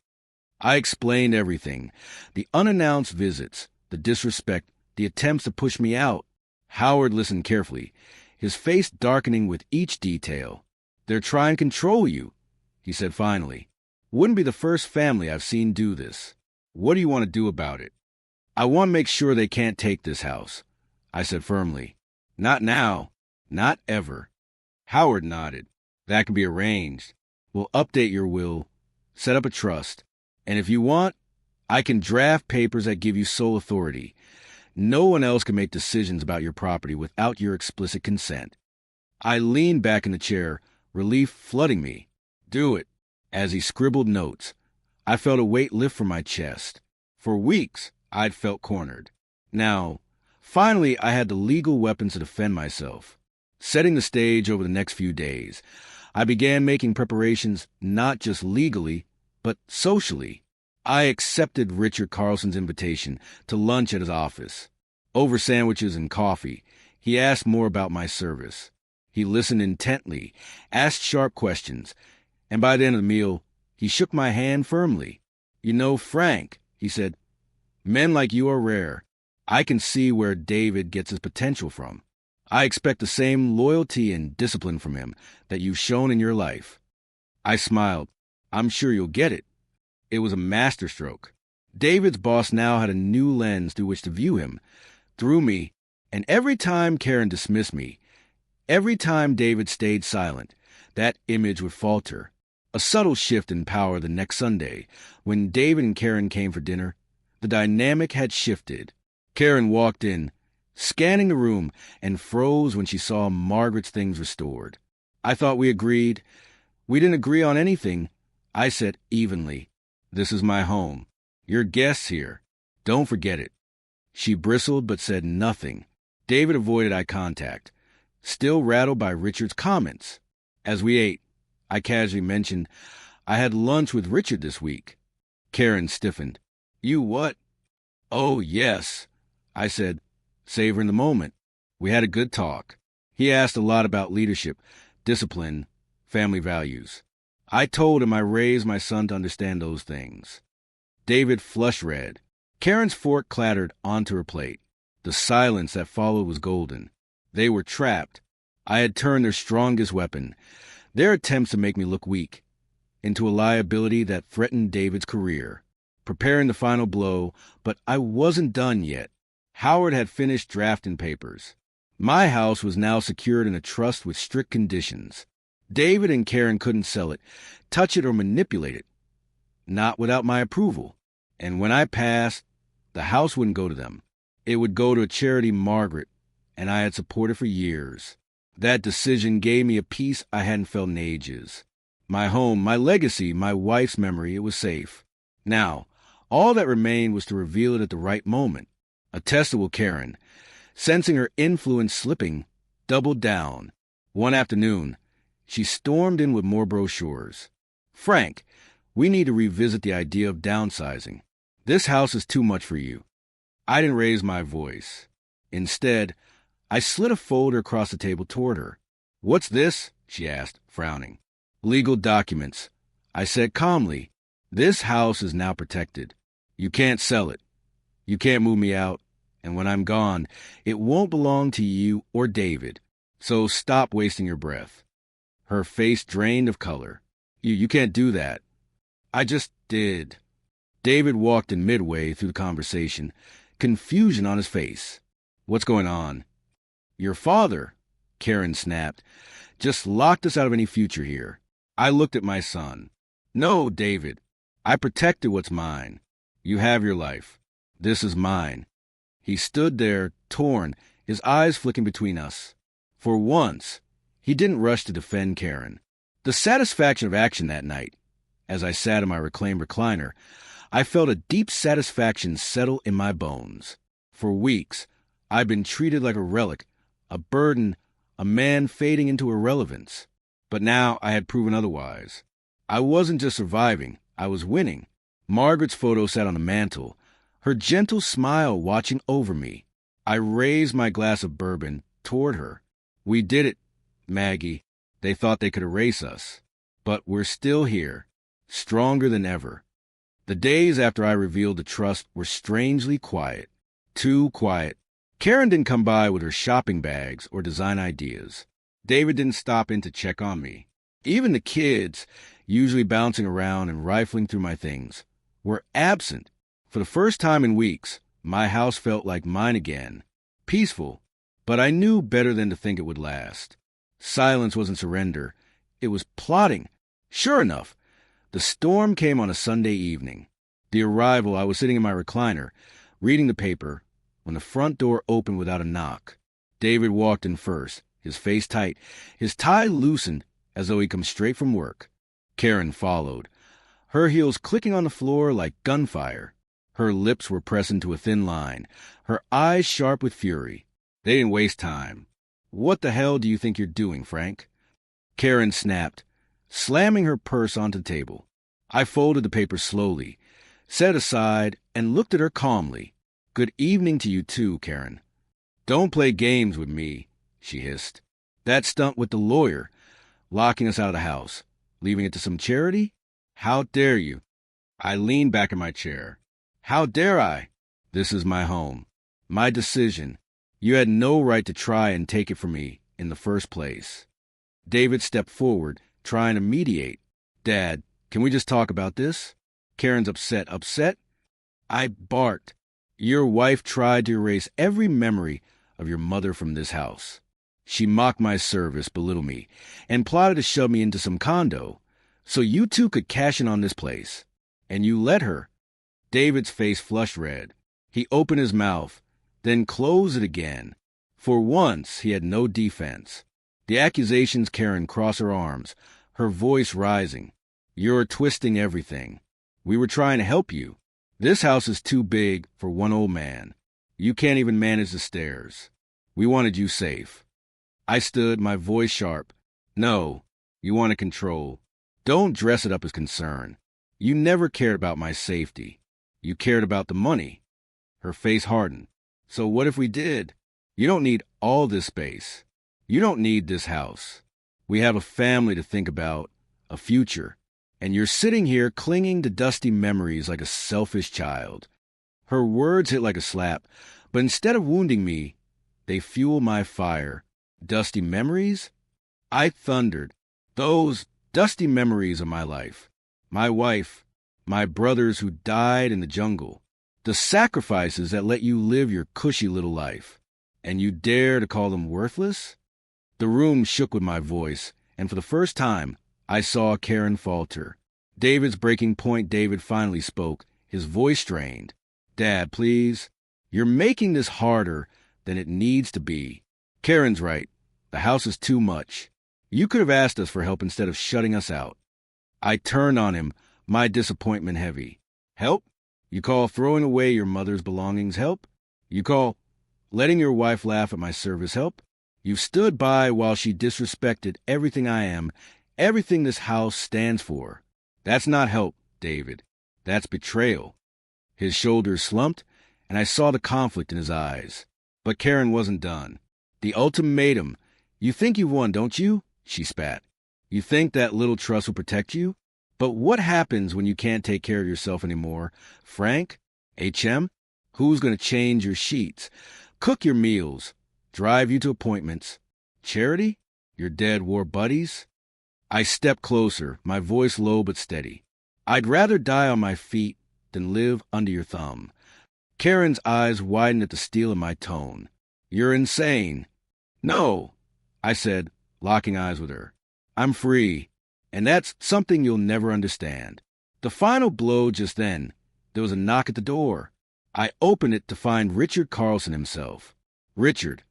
Speaker 1: I explained everything. The unannounced visits, the disrespect, the attempts to push me out. Howard listened carefully, his face darkening with each detail. "They're trying to control you," he said finally. "Wouldn't be the first family I've seen do this. What do you want to do about it?" "I want to make sure they can't take this house," I said firmly. "Not now. Not ever." Howard nodded. "That can be arranged. We'll update your will, set up a trust, and if you want, I can draft papers that give you sole authority. No one else can make decisions about your property without your explicit consent." I leaned back in the chair, relief flooding me. "Do it." As he scribbled notes, I felt a weight lift from my chest. For weeks, I'd felt cornered. Now, finally, I had the legal weapons to defend myself. Setting the stage over the next few days, I began making preparations not just legally, but socially. I accepted Richard Carlson's invitation to lunch at his office. Over sandwiches and coffee, he asked more about my service. He listened intently, asked sharp questions, and by the end of the meal, he shook my hand firmly. "You know, Frank," he said, "men like you are rare. I can see where David gets his potential from. I expect the same loyalty and discipline from him that you've shown in your life." I smiled. "I'm sure you'll get it." It was a masterstroke. David's boss now had a new lens through which to view him, through me, and every time Karen dismissed me, every time David stayed silent, that image would falter. A subtle shift in power the next Sunday, when David and Karen came for dinner. The dynamic had shifted. Karen walked in, scanning the room, and froze when she saw Margaret's things restored. I thought we agreed. We didn't agree on anything. I said evenly, "This is my home. You're guests here. Don't forget it." She bristled but said nothing. David avoided eye contact, still rattled by Richard's comments. As we ate, I casually mentioned, "I had lunch with Richard this week." Karen stiffened. "You what?" "Oh, yes," I said, savoring the moment. We had a good talk. He asked a lot about leadership, discipline, family values. I told him I raised my son to understand those things. David flushed red. Karen's fork clattered onto her plate. The silence that followed was golden. They were trapped. I had turned their strongest weapon, their attempts to make me look weak, into a liability that threatened David's career. Preparing the final blow, but I wasn't done yet. Howard had finished drafting papers. My house was now secured in a trust with strict conditions. David and Karen couldn't sell it, touch it, or manipulate it. Not without my approval. And when I passed, the house wouldn't go to them. It would go to a charity Margaret and I had supported for years. That decision gave me a peace I hadn't felt in ages. My home, my legacy, my wife's memory, it was safe. Now, all that remained was to reveal it at the right moment. A testable Karen, sensing her influence slipping, doubled down. One afternoon, she stormed in with more brochures. "Frank, we need to revisit the idea of downsizing. This house is too much for you." I didn't raise my voice. Instead, I slid a folder across the table toward her. "What's this?" she asked, frowning. "Legal documents." I said calmly, "This house is now protected. You can't sell it. You can't move me out, And when I'm gone, it won't belong to you or David. So stop wasting your breath. Her face drained of color. You can't do that. I just did. David walked in midway through the conversation, confusion on his face. What's going on? Your father, Karen snapped, just locked us out of any future here. I looked at my son. No, David. I protected what's mine. You have your life. This is mine. He stood there, torn, his eyes flicking between us. For once, he didn't rush to defend Karen. The satisfaction of action that night, as I sat in my reclaimed recliner, I felt a deep satisfaction settle in my bones. For weeks, I'd been treated like a relic, a burden, a man fading into irrelevance. But now I had proven otherwise. I wasn't just surviving, I was winning. Margaret's photo sat on the mantel, her gentle smile watching over me. I raised my glass of bourbon toward her. We did it, Maggie. They thought they could erase us. But we're still here, stronger than ever. The days after I revealed the trust were strangely quiet. Too quiet. Karen didn't come by with her shopping bags or design ideas. David didn't stop in to check on me. Even the kids, usually bouncing around and rifling through my things, were absent. For the first time in weeks, my house felt like mine again. Peaceful, but I knew better than to think it would last. Silence wasn't surrender. It was plotting. Sure enough, the storm came on a Sunday evening. The arrival, I was sitting in my recliner, reading the paper, when the front door opened without a knock. David walked in first, his face tight, his tie loosened as though he'd come straight from work. Karen followed, her heels clicking on the floor like gunfire. Her lips were pressed into a thin line, her eyes sharp with fury. They didn't waste time. What the hell do you think you're doing, Frank? Karen snapped, slamming her purse onto the table. I folded the paper slowly, set it aside, and looked at her calmly. Good evening to you too, Karen. Don't play games with me, she hissed. That stunt with the lawyer, locking us out of the house, leaving it to some charity? How dare you? I leaned back in my chair. How dare I? This is my home. My decision. You had no right to try and take it from me in the first place. David stepped forward, trying to mediate. Dad, can we just talk about this? Karen's upset. Upset? I barked. Your wife tried to erase every memory of your mother from this house. She mocked my service, belittled me, and plotted to shove me into some condo, so you two could cash in on this place. And you let her. David's face flushed red. He opened his mouth, then closed it again. For once, he had no defense. The accusations Karen crossed her arms, her voice rising. You're twisting everything. We were trying to help you. This house is too big for one old man. You can't even manage the stairs. We wanted you safe. I stood, my voice sharp. No, you want to control. Don't dress it up as concern. You never cared about my safety. You cared about the money. Her face hardened. So what if we did? You don't need all this space. You don't need this house. We have a family to think about, a future. And you're sitting here clinging to dusty memories like a selfish child. Her words hit like a slap, but instead of wounding me, they fuel my fire. Dusty memories? I thundered. Those dusty memories of my life. My wife, my brothers who died in the jungle. The sacrifices that let you live your cushy little life. And you dare to call them worthless? The room shook with my voice, and for the first time, I saw Karen falter. David's breaking point. David finally spoke, his voice strained. Dad, please. You're making this harder than it needs to be. Karen's right. The house is too much. You could have asked us for help instead of shutting us out. I turned on him, my disappointment heavy. Help? You call throwing away your mother's belongings help? You call letting your wife laugh at my service help? You've stood by while she disrespected everything I am, everything this house stands for. That's not help, David. That's betrayal. His shoulders slumped, and I saw the conflict in his eyes. But Karen wasn't done. The ultimatum. You think you've won, don't you? She spat. You think that little trust will protect you? But what happens when you can't take care of yourself anymore? Frank? HM? Who's going to change your sheets, cook your meals, drive you to appointments? Charity? Your dead war buddies? I stepped closer, my voice low but steady. I'd rather die on my feet than live under your thumb. Karen's eyes widened at the steel in my tone. You're insane. No, I said, locking eyes with her. I'm free, and that's something you'll never understand. The final blow just then, there was a knock at the door. I opened it to find Richard Carlson himself. Richard,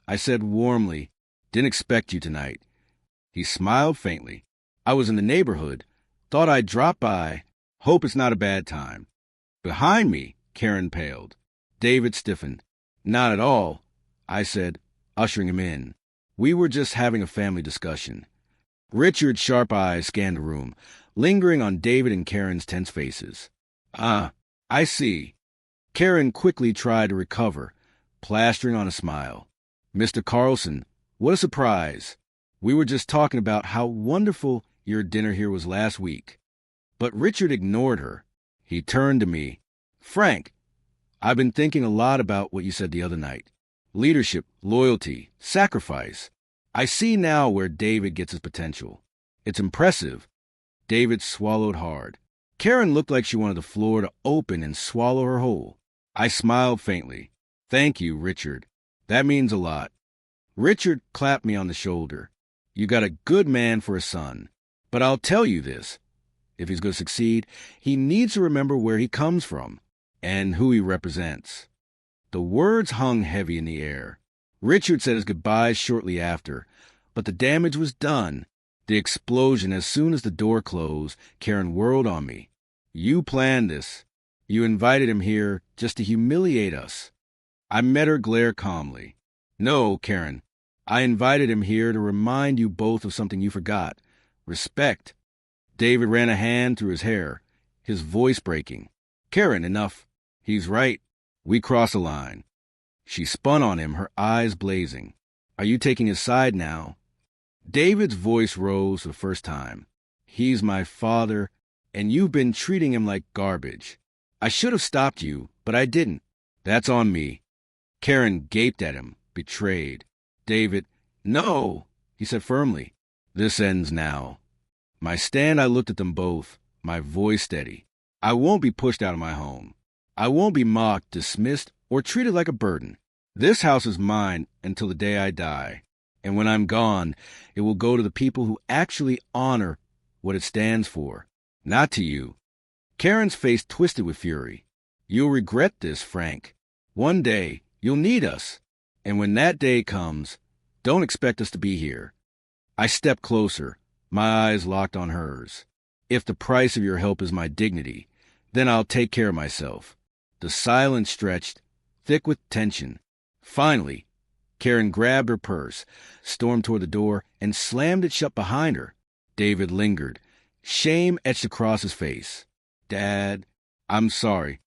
Speaker 1: I said warmly, didn't expect you tonight. He smiled faintly. I was in the neighborhood, thought I'd drop by, hope it's not a bad time. Behind me, Karen paled. David stiffened. Not at all, I said, ushering him in. We were just having a family discussion. Richard's sharp eyes scanned the room, lingering on David and Karen's tense faces. Ah, I see. Karen quickly tried to recover, plastering on a smile. Mr. Carlson, what a surprise. We were just talking about how wonderful your dinner here was last week. But Richard ignored her. He turned to me. Frank, I've been thinking a lot about what you said the other night. Leadership, loyalty, sacrifice. I see now where David gets his potential. It's impressive. David swallowed hard. Karen looked like she wanted the floor to open and swallow her whole. I smiled faintly. Thank you, Richard. That means a lot. Richard clapped me on the shoulder. You got a good man for a son. But I'll tell you this. If he's going to succeed, he needs to remember where he comes from and who he represents. The words hung heavy in the air. Richard said his goodbyes shortly after, but the damage was done. The explosion, as soon as the door closed, Karen whirled on me. You planned this. You invited him here just to humiliate us. I met her glare calmly. No, Karen. I invited him here to remind you both of something you forgot. Respect. David ran a hand through his hair, his voice breaking. Karen, enough. He's right. We cross a line. She spun on him, her eyes blazing. Are you taking his side now? David's voice rose for the first time. He's my father, and you've been treating him like garbage. I should have stopped you, but I didn't. That's on me. Karen gaped at him, betrayed. David, no, he said firmly. This ends now. My stand, I looked at them both, my voice steady. I won't be pushed out of my home. I won't be mocked, dismissed, or treated like a burden. This house is mine until the day I die. And when I'm gone, it will go to the people who actually honor what it stands for, not to you. Karen's face twisted with fury. You'll regret this, Frank. One day, you'll need us. And when that day comes, don't expect us to be here. I stepped closer, my eyes locked on hers. If the price of your help is my dignity, then I'll take care of myself. The silence stretched, thick with tension. Finally, Karen grabbed her purse, stormed toward the door, and slammed it shut behind her. David lingered. Shame etched across his face. Dad, I'm sorry.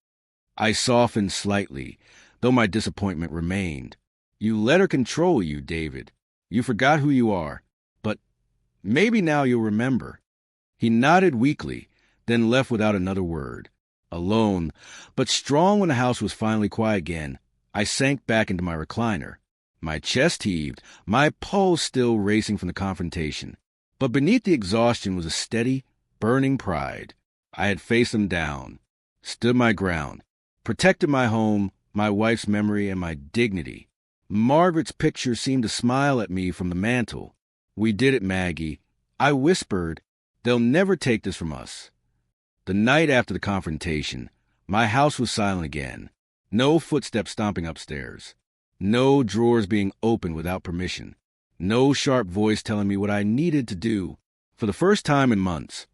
Speaker 1: I softened slightly, though my disappointment remained. You let her control you, David. You forgot who you are. But maybe now you'll remember. He nodded weakly, then left without another word. Alone, but strong when the house was finally quiet again, I sank back into my recliner. My chest heaved, my pulse still racing from the confrontation. But beneath the exhaustion was a steady, burning pride. I had faced them down, stood my ground, protected my home, my wife's memory, and my dignity. Margaret's picture seemed to smile at me from the mantel. We did it, Maggie. I whispered, they'll never take this from us. The night after the confrontation, my house was silent again. No footsteps stomping upstairs. No drawers being opened without permission. No sharp voice telling me what I needed to do. For the first time in months,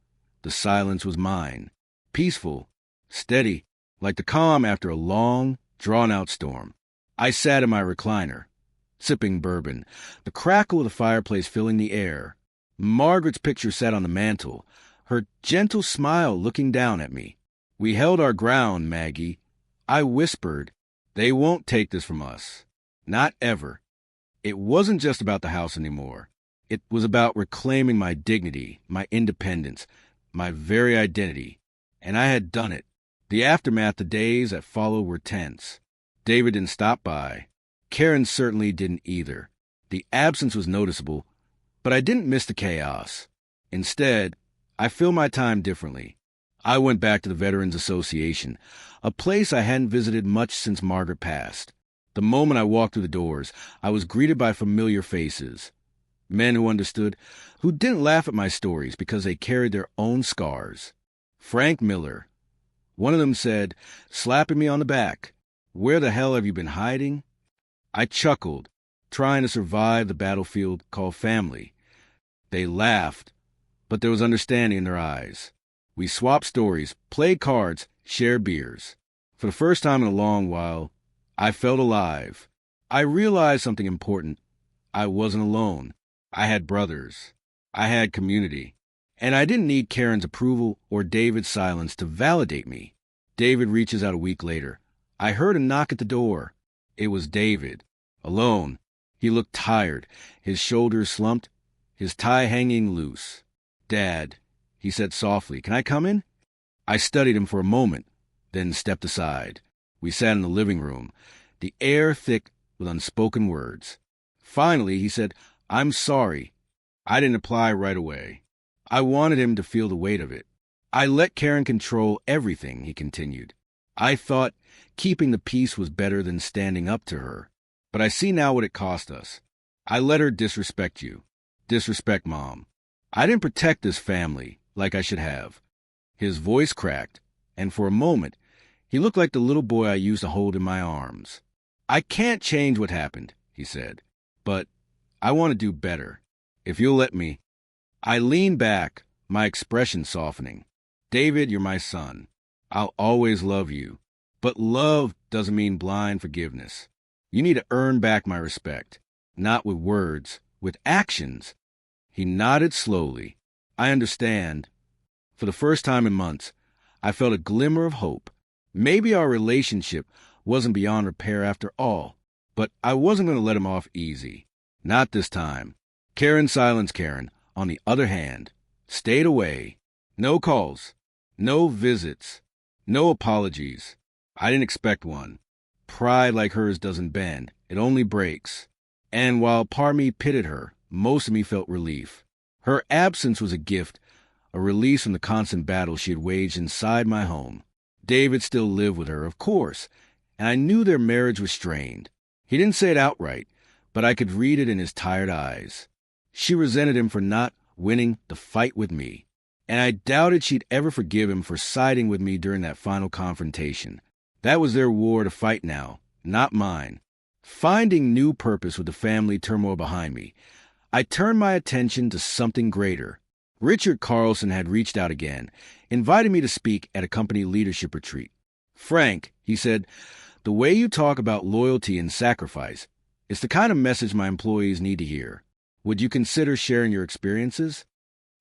Speaker 1: the silence was mine. Peaceful, steady, like the calm after a long, drawn-out storm. I sat in my recliner, sipping bourbon, the crackle of the fireplace filling the air. Margaret's picture sat on the mantel, her gentle smile looking down at me. We held our ground, Maggie. I whispered, they won't take this from us. Not ever. It wasn't just about the house anymore. It was about reclaiming my dignity, my independence, my very identity. And I had done it. The aftermath, the days that followed were tense. David didn't stop by. Karen certainly didn't either. The absence was noticeable, but I didn't miss the chaos. Instead, I filled my time differently. I went back to the Veterans Association, a place I hadn't visited much since Margaret passed. The moment I walked through the doors, I was greeted by familiar faces. Men who understood, who didn't laugh at my stories because they carried their own scars. Frank Miller. One of them said, slapping me on the back, "Where the hell have you been hiding?" I chuckled, trying to survive the battlefield called family. They laughed, but there was understanding in their eyes. We swapped stories, played cards, shared beers. For the first time in a long while, I felt alive. I realized something important. I wasn't alone. I had brothers. I had community. And I didn't need Karen's approval or David's silence to validate me. David reaches out a week later. I heard a knock at the door. It was David. Alone. He looked tired, his shoulders slumped, his tie hanging loose. "Dad," he said softly, "can I come in?" I studied him for a moment, then stepped aside. We sat in the living room, the air thick with unspoken words. Finally, he said, "I'm sorry. I didn't apply right away." I wanted him to feel the weight of it. "I let Karen control everything," he continued. "I thought keeping the peace was better than standing up to her. But I see now what it cost us. I let her disrespect you. Disrespect Mom. I didn't protect this family like I should have." His voice cracked, and for a moment, he looked like the little boy I used to hold in my arms. "I can't change what happened," he said, "but I want to do better. If you'll let me." I leaned back, my expression softening. "David, you're my son. I'll always love you. But love doesn't mean blind forgiveness. You need to earn back my respect, not with words, with actions." He nodded slowly. "I understand." For the first time in months, I felt a glimmer of hope. Maybe our relationship wasn't beyond repair after all, but I wasn't going to let him off easy. Not this time. Karen's silence, Karen, on the other hand, stayed away. No calls, no visits, no apologies. I didn't expect one. Pride like hers doesn't bend. It only breaks. And while part of me pitied her, most of me felt relief. Her absence was a gift, a release from the constant battle she had waged inside my home. David still lived with her, of course, and I knew their marriage was strained. He didn't say it outright, but I could read it in his tired eyes. She resented him for not winning the fight with me, and I doubted she'd ever forgive him for siding with me during that final confrontation. That was their war to fight now, not mine. Finding new purpose with the family turmoil behind me, I turned my attention to something greater. Richard Carlson had reached out again, invited me to speak at a company leadership retreat. "Frank," he said, "the way you talk about loyalty and sacrifice is the kind of message my employees need to hear. Would you consider sharing your experiences?"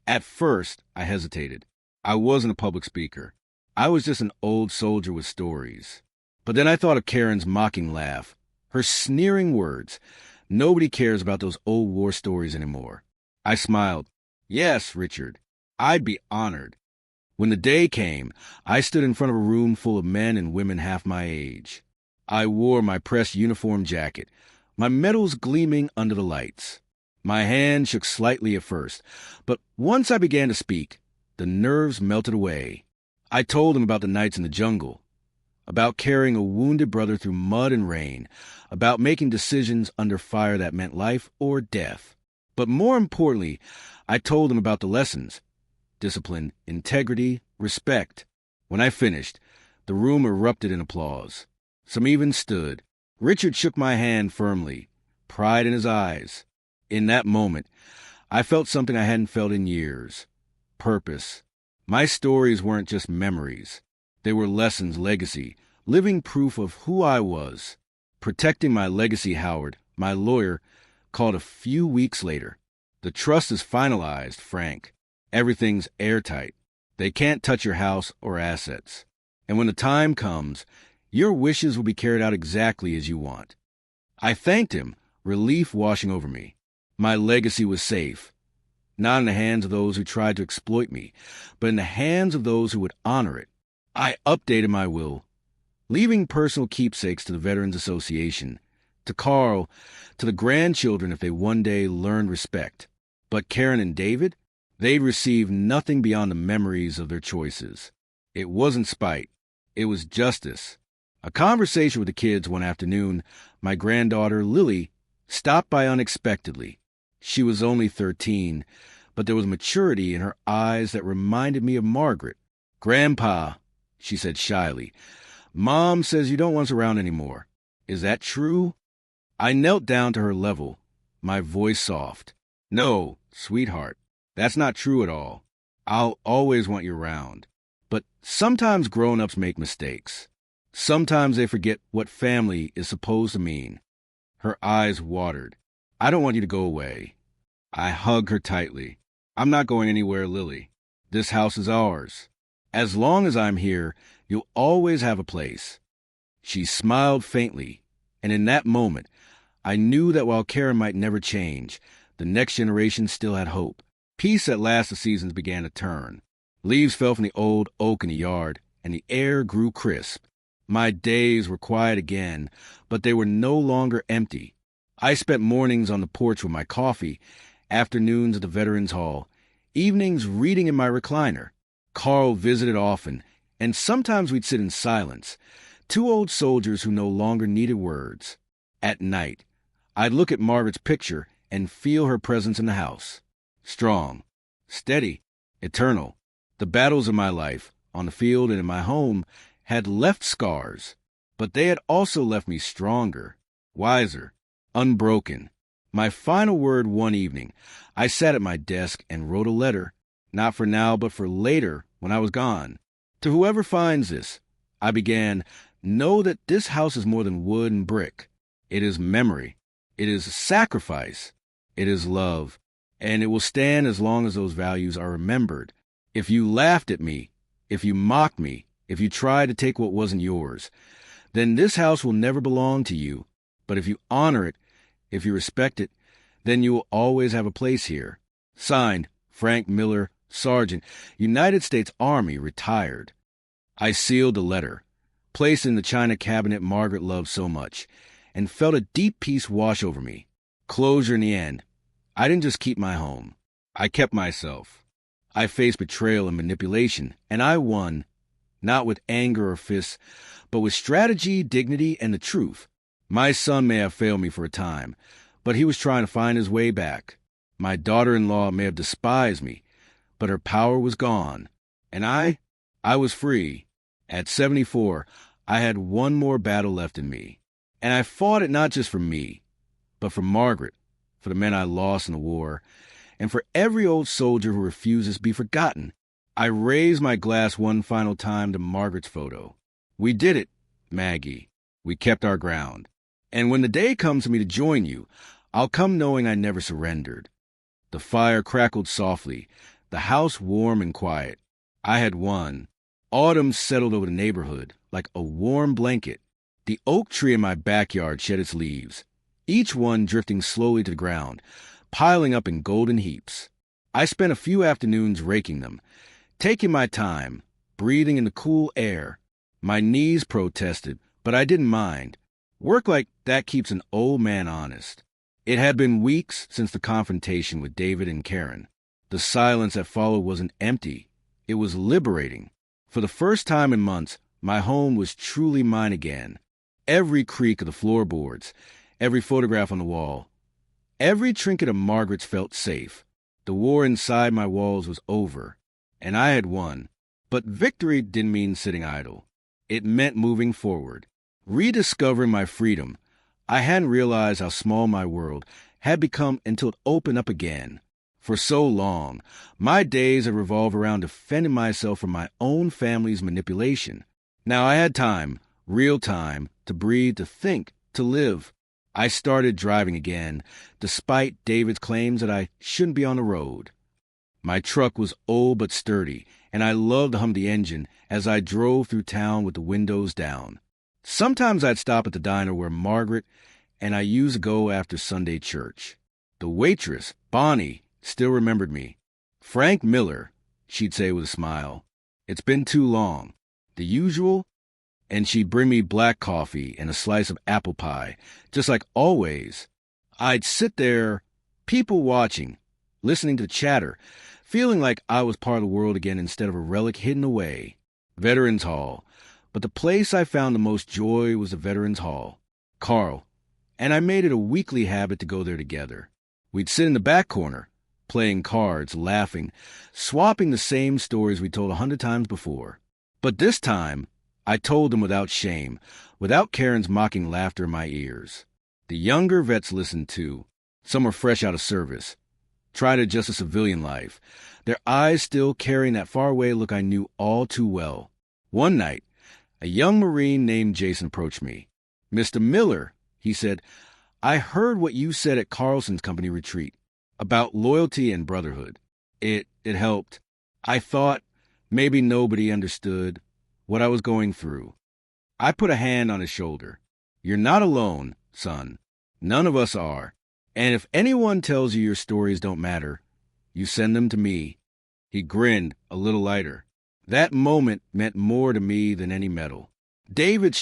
Speaker 1: At first, I hesitated. I wasn't a public speaker. I was just an old soldier with stories. But then I thought of Karen's mocking laugh, her sneering words. Nobody cares about those old war stories anymore. I smiled. "Yes, Richard, I'd be honored." When the day came, I stood in front of a room full of men and women half my age. I wore my pressed uniform jacket, my medals gleaming under the lights. My hand shook slightly at first, but once I began to speak, the nerves melted away. I told them about the nights in the jungle, about carrying a wounded brother through mud and rain, about making decisions under fire that meant life or death. But more importantly, I told them about the lessons: discipline, integrity, respect. When I finished, the room erupted in applause. Some even stood. Richard shook my hand firmly, pride in his eyes. In that moment, I felt something I hadn't felt in years. Purpose. My stories weren't just memories. They were lessons, legacy, living proof of who I was. Protecting my legacy, Howard, my lawyer, called a few weeks later. "The trust is finalized, Frank. Everything's airtight. They can't touch your house or assets. And when the time comes, your wishes will be carried out exactly as you want." I thanked him, relief washing over me. My legacy was safe. Not in the hands of those who tried to exploit me, but in the hands of those who would honor it. I updated my will, leaving personal keepsakes to the Veterans Association, to Carl, to the grandchildren if they one day learned respect. But Karen and David, they'd receive nothing beyond the memories of their choices. It wasn't spite. It was justice. A conversation with the kids one afternoon, my granddaughter, Lily, stopped by unexpectedly. She was only 13, but there was maturity in her eyes that reminded me of Margaret. "Grandpa," she said shyly, "Mom says you don't want us around anymore. Is that true?" I knelt down to her level, my voice soft. "No, sweetheart, that's not true at all. I'll always want you around. But sometimes grown-ups make mistakes. Sometimes they forget what family is supposed to mean." Her eyes watered. "I don't want you to go away." I hugged her tightly. "I'm not going anywhere, Lily. This house is ours. As long as I'm here, you'll always have a place." She smiled faintly, and in that moment, I knew that while Karen might never change, the next generation still had hope. Peace at last the seasons began to turn. Leaves fell from the old oak in the yard, and the air grew crisp. My days were quiet again, but they were no longer empty. I spent mornings on the porch with my coffee, afternoons at the Veterans Hall, evenings reading in my recliner. Carl visited often, and sometimes we'd sit in silence, two old soldiers who no longer needed words. At night, I'd look at Margaret's picture and feel her presence in the house. Strong, steady, eternal. The battles of my life, on the field and in my home, had left scars, but they had also left me stronger, wiser, unbroken. My final word one evening, I sat at my desk and wrote a letter, not for now but for later when I was gone. "To whoever finds this," I began, "know that this house is more than wood and brick. It is memory. It is sacrifice. It is love. And it will stand as long as those values are remembered. If you laughed at me, if you mocked me, if you tried to take what wasn't yours, then this house will never belong to you. But if you honor it, if you respect it, then you will always have a place here." Signed, Frank Miller, Sergeant, United States Army, retired. I sealed the letter, placed it in the china cabinet Margaret loved so much, and felt a deep peace wash over me. Closure in the end. I didn't just keep my home. I kept myself. I faced betrayal and manipulation, and I won. Not with anger or fists, but with strategy, dignity, and the truth. My son may have failed me for a time, but he was trying to find his way back. My daughter-in-law may have despised me, but her power was gone. And I was free. At 74, I had one more battle left in me. And I fought it not just for me, but for Margaret, for the men I lost in the war, and for every old soldier who refuses to be forgotten. I raised my glass one final time to Margaret's photo. We did it, Maggie. We kept our ground. And when the day comes for me to join you, I'll come knowing I never surrendered. The fire crackled softly, the house warm and quiet. I had won. Autumn settled over the neighborhood like a warm blanket. The oak tree in my backyard shed its leaves, each one drifting slowly to the ground, piling up in golden heaps. I spent a few afternoons raking them, taking my time, breathing in the cool air. My knees protested, but I didn't mind. Work like that keeps an old man honest. It had been weeks since the confrontation with David and Karen. The silence that followed wasn't empty. It was liberating. For the first time in months, my home was truly mine again. Every creak of the floorboards, every photograph on the wall, every trinket of Margaret's felt safe. The war inside my walls was over, and I had won. But victory didn't mean sitting idle. It meant moving forward, rediscovering my freedom. I hadn't realized how small my world had become until it opened up again. For so long, my days had revolved around defending myself from my own family's manipulation. Now I had time, real time, to breathe, to think, to live. I started driving again, despite David's claims that I shouldn't be on the road. My truck was old but sturdy, and I loved to hum the engine as I drove through town with the windows down. Sometimes I'd stop at the diner where Margaret and I used to go after Sunday church. The waitress, Bonnie, still remembered me. "Frank Miller," she'd say with a smile. "It's been too long." The usual? And she'd bring me black coffee and a slice of apple pie, just like always. I'd sit there, people watching, listening to chatter, feeling like I was part of the world again instead of a relic hidden away. Veterans Hall. But the place I found the most joy was the Veterans Hall. Carl. And I made it a weekly habit to go there together. We'd sit in the back corner, playing cards, laughing, swapping the same stories we told 100 times before. But this time, I told them without shame, without Karen's mocking laughter in my ears. The younger vets listened too. Some were fresh out of service, trying to adjust to civilian life, their eyes still carrying that faraway look I knew all too well. One night, a young Marine named Jason approached me. "Mr. Miller," he said, "I heard what you said at Carlson's company retreat about loyalty and brotherhood. It helped. I thought maybe nobody understood what I was going through." I put a hand on his shoulder. "You're not alone, son. None of us are. And if anyone tells you your stories don't matter, you send them to me." He grinned a little lighter. That moment meant more to me than any medal. David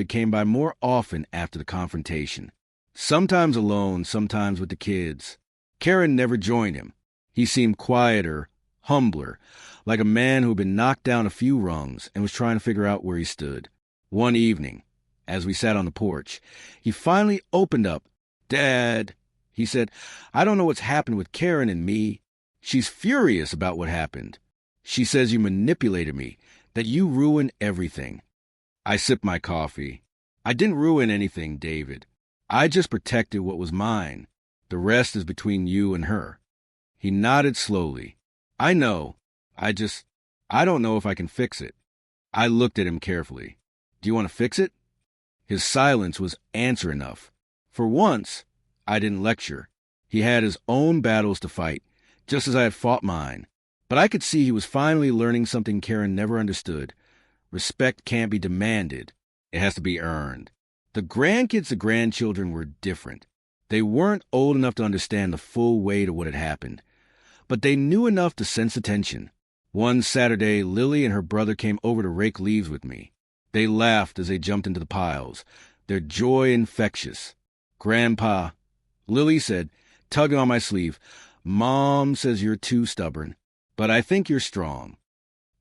Speaker 1: came by more often after the confrontation. Sometimes alone, sometimes with the kids. Karen never joined him. He seemed quieter, humbler, like a man who had been knocked down a few rungs and was trying to figure out where he stood. One evening, as we sat on the porch, he finally opened up. "Dad," he said, "I don't know what's happened with Karen and me. She's furious about what happened. She says you manipulated me, that you ruined everything." I sipped my coffee. "I didn't ruin anything, David. I just protected what was mine. The rest is between you and her." He nodded slowly. "I know. I don't know if I can fix it." I looked at him carefully. "Do you want to fix it?" His silence was answer enough. For once, I didn't lecture. He had his own battles to fight, just as I had fought mine. But I could see he was finally learning something Karen never understood. Respect can't be demanded. It has to be earned. The grandkids to grandchildren were different. They weren't old enough to understand the full weight of what had happened, but they knew enough to sense the tension. One Saturday, Lily and her brother came over to rake leaves with me. They laughed as they jumped into the piles, their joy infectious. "Grandpa," Lily said, tugging on my sleeve, "Mom says you're too stubborn, but I think you're strong."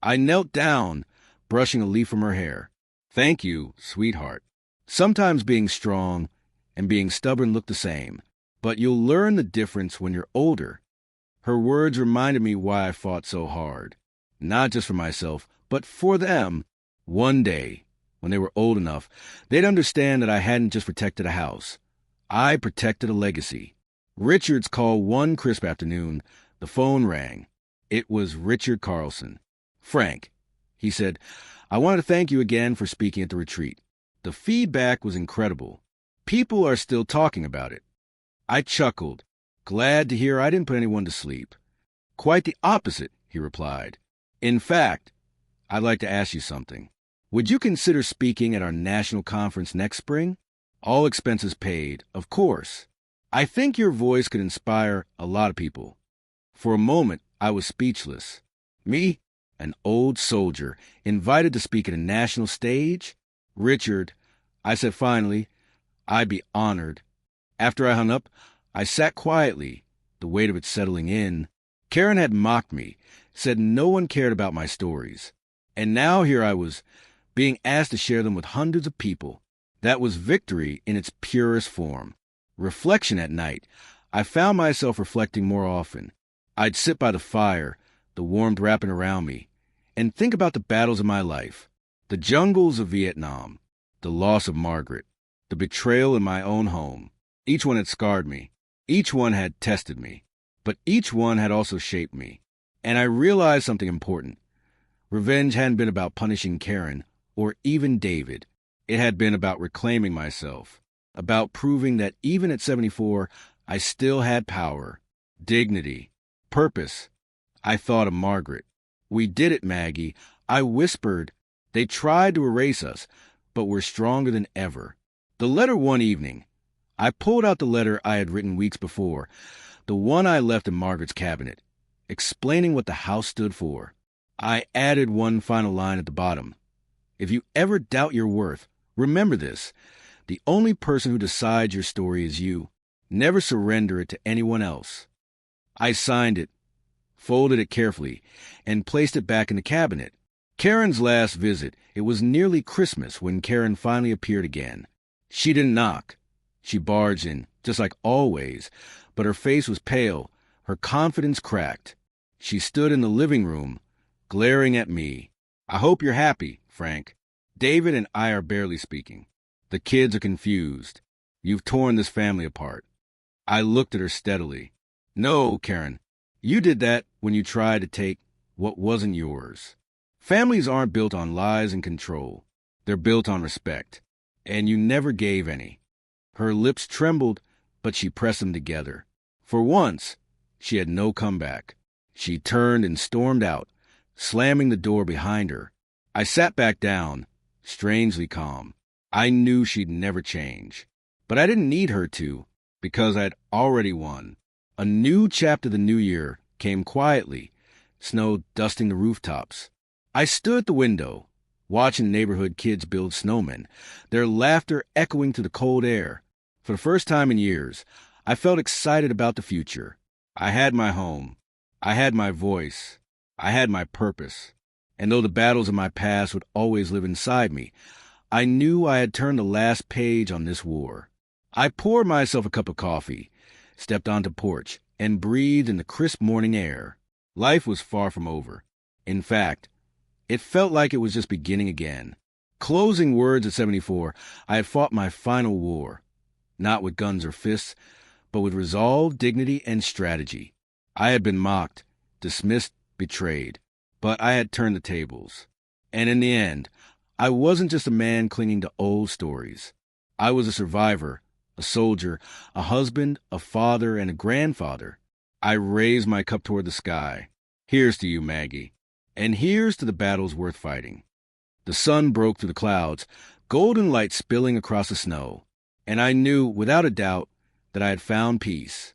Speaker 1: I knelt down, brushing a leaf from her hair. "Thank you, sweetheart. Sometimes being strong and being stubborn look the same, but you'll learn the difference when you're older." Her words reminded me why I fought so hard. Not just for myself, but for them. One day, when they were old enough, they'd understand that I hadn't just protected a house. I protected a legacy. Richard's called one crisp afternoon. The phone rang. It was Richard Carlson. "Frank," he said, "I want to thank you again for speaking at the retreat. The feedback was incredible. People are still talking about it." I chuckled, glad to hear I didn't put anyone to sleep. "Quite the opposite," he replied. "In fact, I'd like to ask you something. Would you consider speaking at our national conference next spring? All expenses paid, of course. I think your voice could inspire a lot of people." For a moment, I was speechless. Me, an old soldier, invited to speak at a national stage? "Richard," I said finally, "I'd be honored." After I hung up, I sat quietly, the weight of it settling in. Karen had mocked me, said no one cared about my stories. And now here I was, being asked to share them with hundreds of people. That was victory in its purest form. Reflection at night. I found myself reflecting more often. I'd sit by the fire, the warmth wrapping around me, and think about the battles of my life. The jungles of Vietnam, the loss of Margaret, the betrayal in my own home. Each one had scarred me. Each one had tested me. But each one had also shaped me. And I realized something important. Revenge hadn't been about punishing Karen, or even David. It had been about reclaiming myself, about proving that even at 74, I still had power, dignity, purpose. I thought of Margaret. "We did it, Maggie," I whispered. "They tried to erase us, but we're stronger than ever." The letter one evening. I pulled out the letter I had written weeks before, the one I left in Margaret's cabinet, explaining what the house stood for. I added one final line at the bottom. If you ever doubt your worth, remember this. The only person who decides your story is you. Never surrender it to anyone else. I signed it, folded it carefully, and placed it back in the cabinet. Karen's last visit. It was nearly Christmas when Karen finally appeared again. She didn't knock. She barged in, just like always, but her face was pale, her confidence cracked. She stood in the living room, glaring at me. I hope you're happy, Frank. David and I are barely speaking. The kids are confused. You've torn this family apart. I looked at her steadily. No, Karen, you did that when you tried to take what wasn't yours. Families aren't built on lies and control. They're built on respect. And you never gave any. Her lips trembled, but she pressed them together. For once, she had no comeback. She turned and stormed out, slamming the door behind her. I sat back down, strangely calm. I knew she'd never change. But I didn't need her to, because I'd already won. A new chapter of the new year came quietly, snow dusting the rooftops. I stood at the window, watching neighborhood kids build snowmen, their laughter echoing through the cold air. For the first time in years, I felt excited about the future. I had my home. I had my voice. I had my purpose. And though the battles of my past would always live inside me, I knew I had turned the last page on this war. I poured myself a cup of coffee, stepped onto the porch, and breathed in the crisp morning air. Life was far from over. In fact, it felt like it was just beginning again. Closing words at 74, I had fought my final war. Not with guns or fists, but with resolve, dignity, and strategy. I had been mocked, dismissed, betrayed, but I had turned the tables. And in the end, I wasn't just a man clinging to old stories. I was a survivor, a soldier, a husband, a father, and a grandfather. I raised my cup toward the sky. Here's to you, Maggie. And here's to the battles worth fighting. The sun broke through the clouds, golden light spilling across the snow, and I knew, without a doubt, that I had found peace.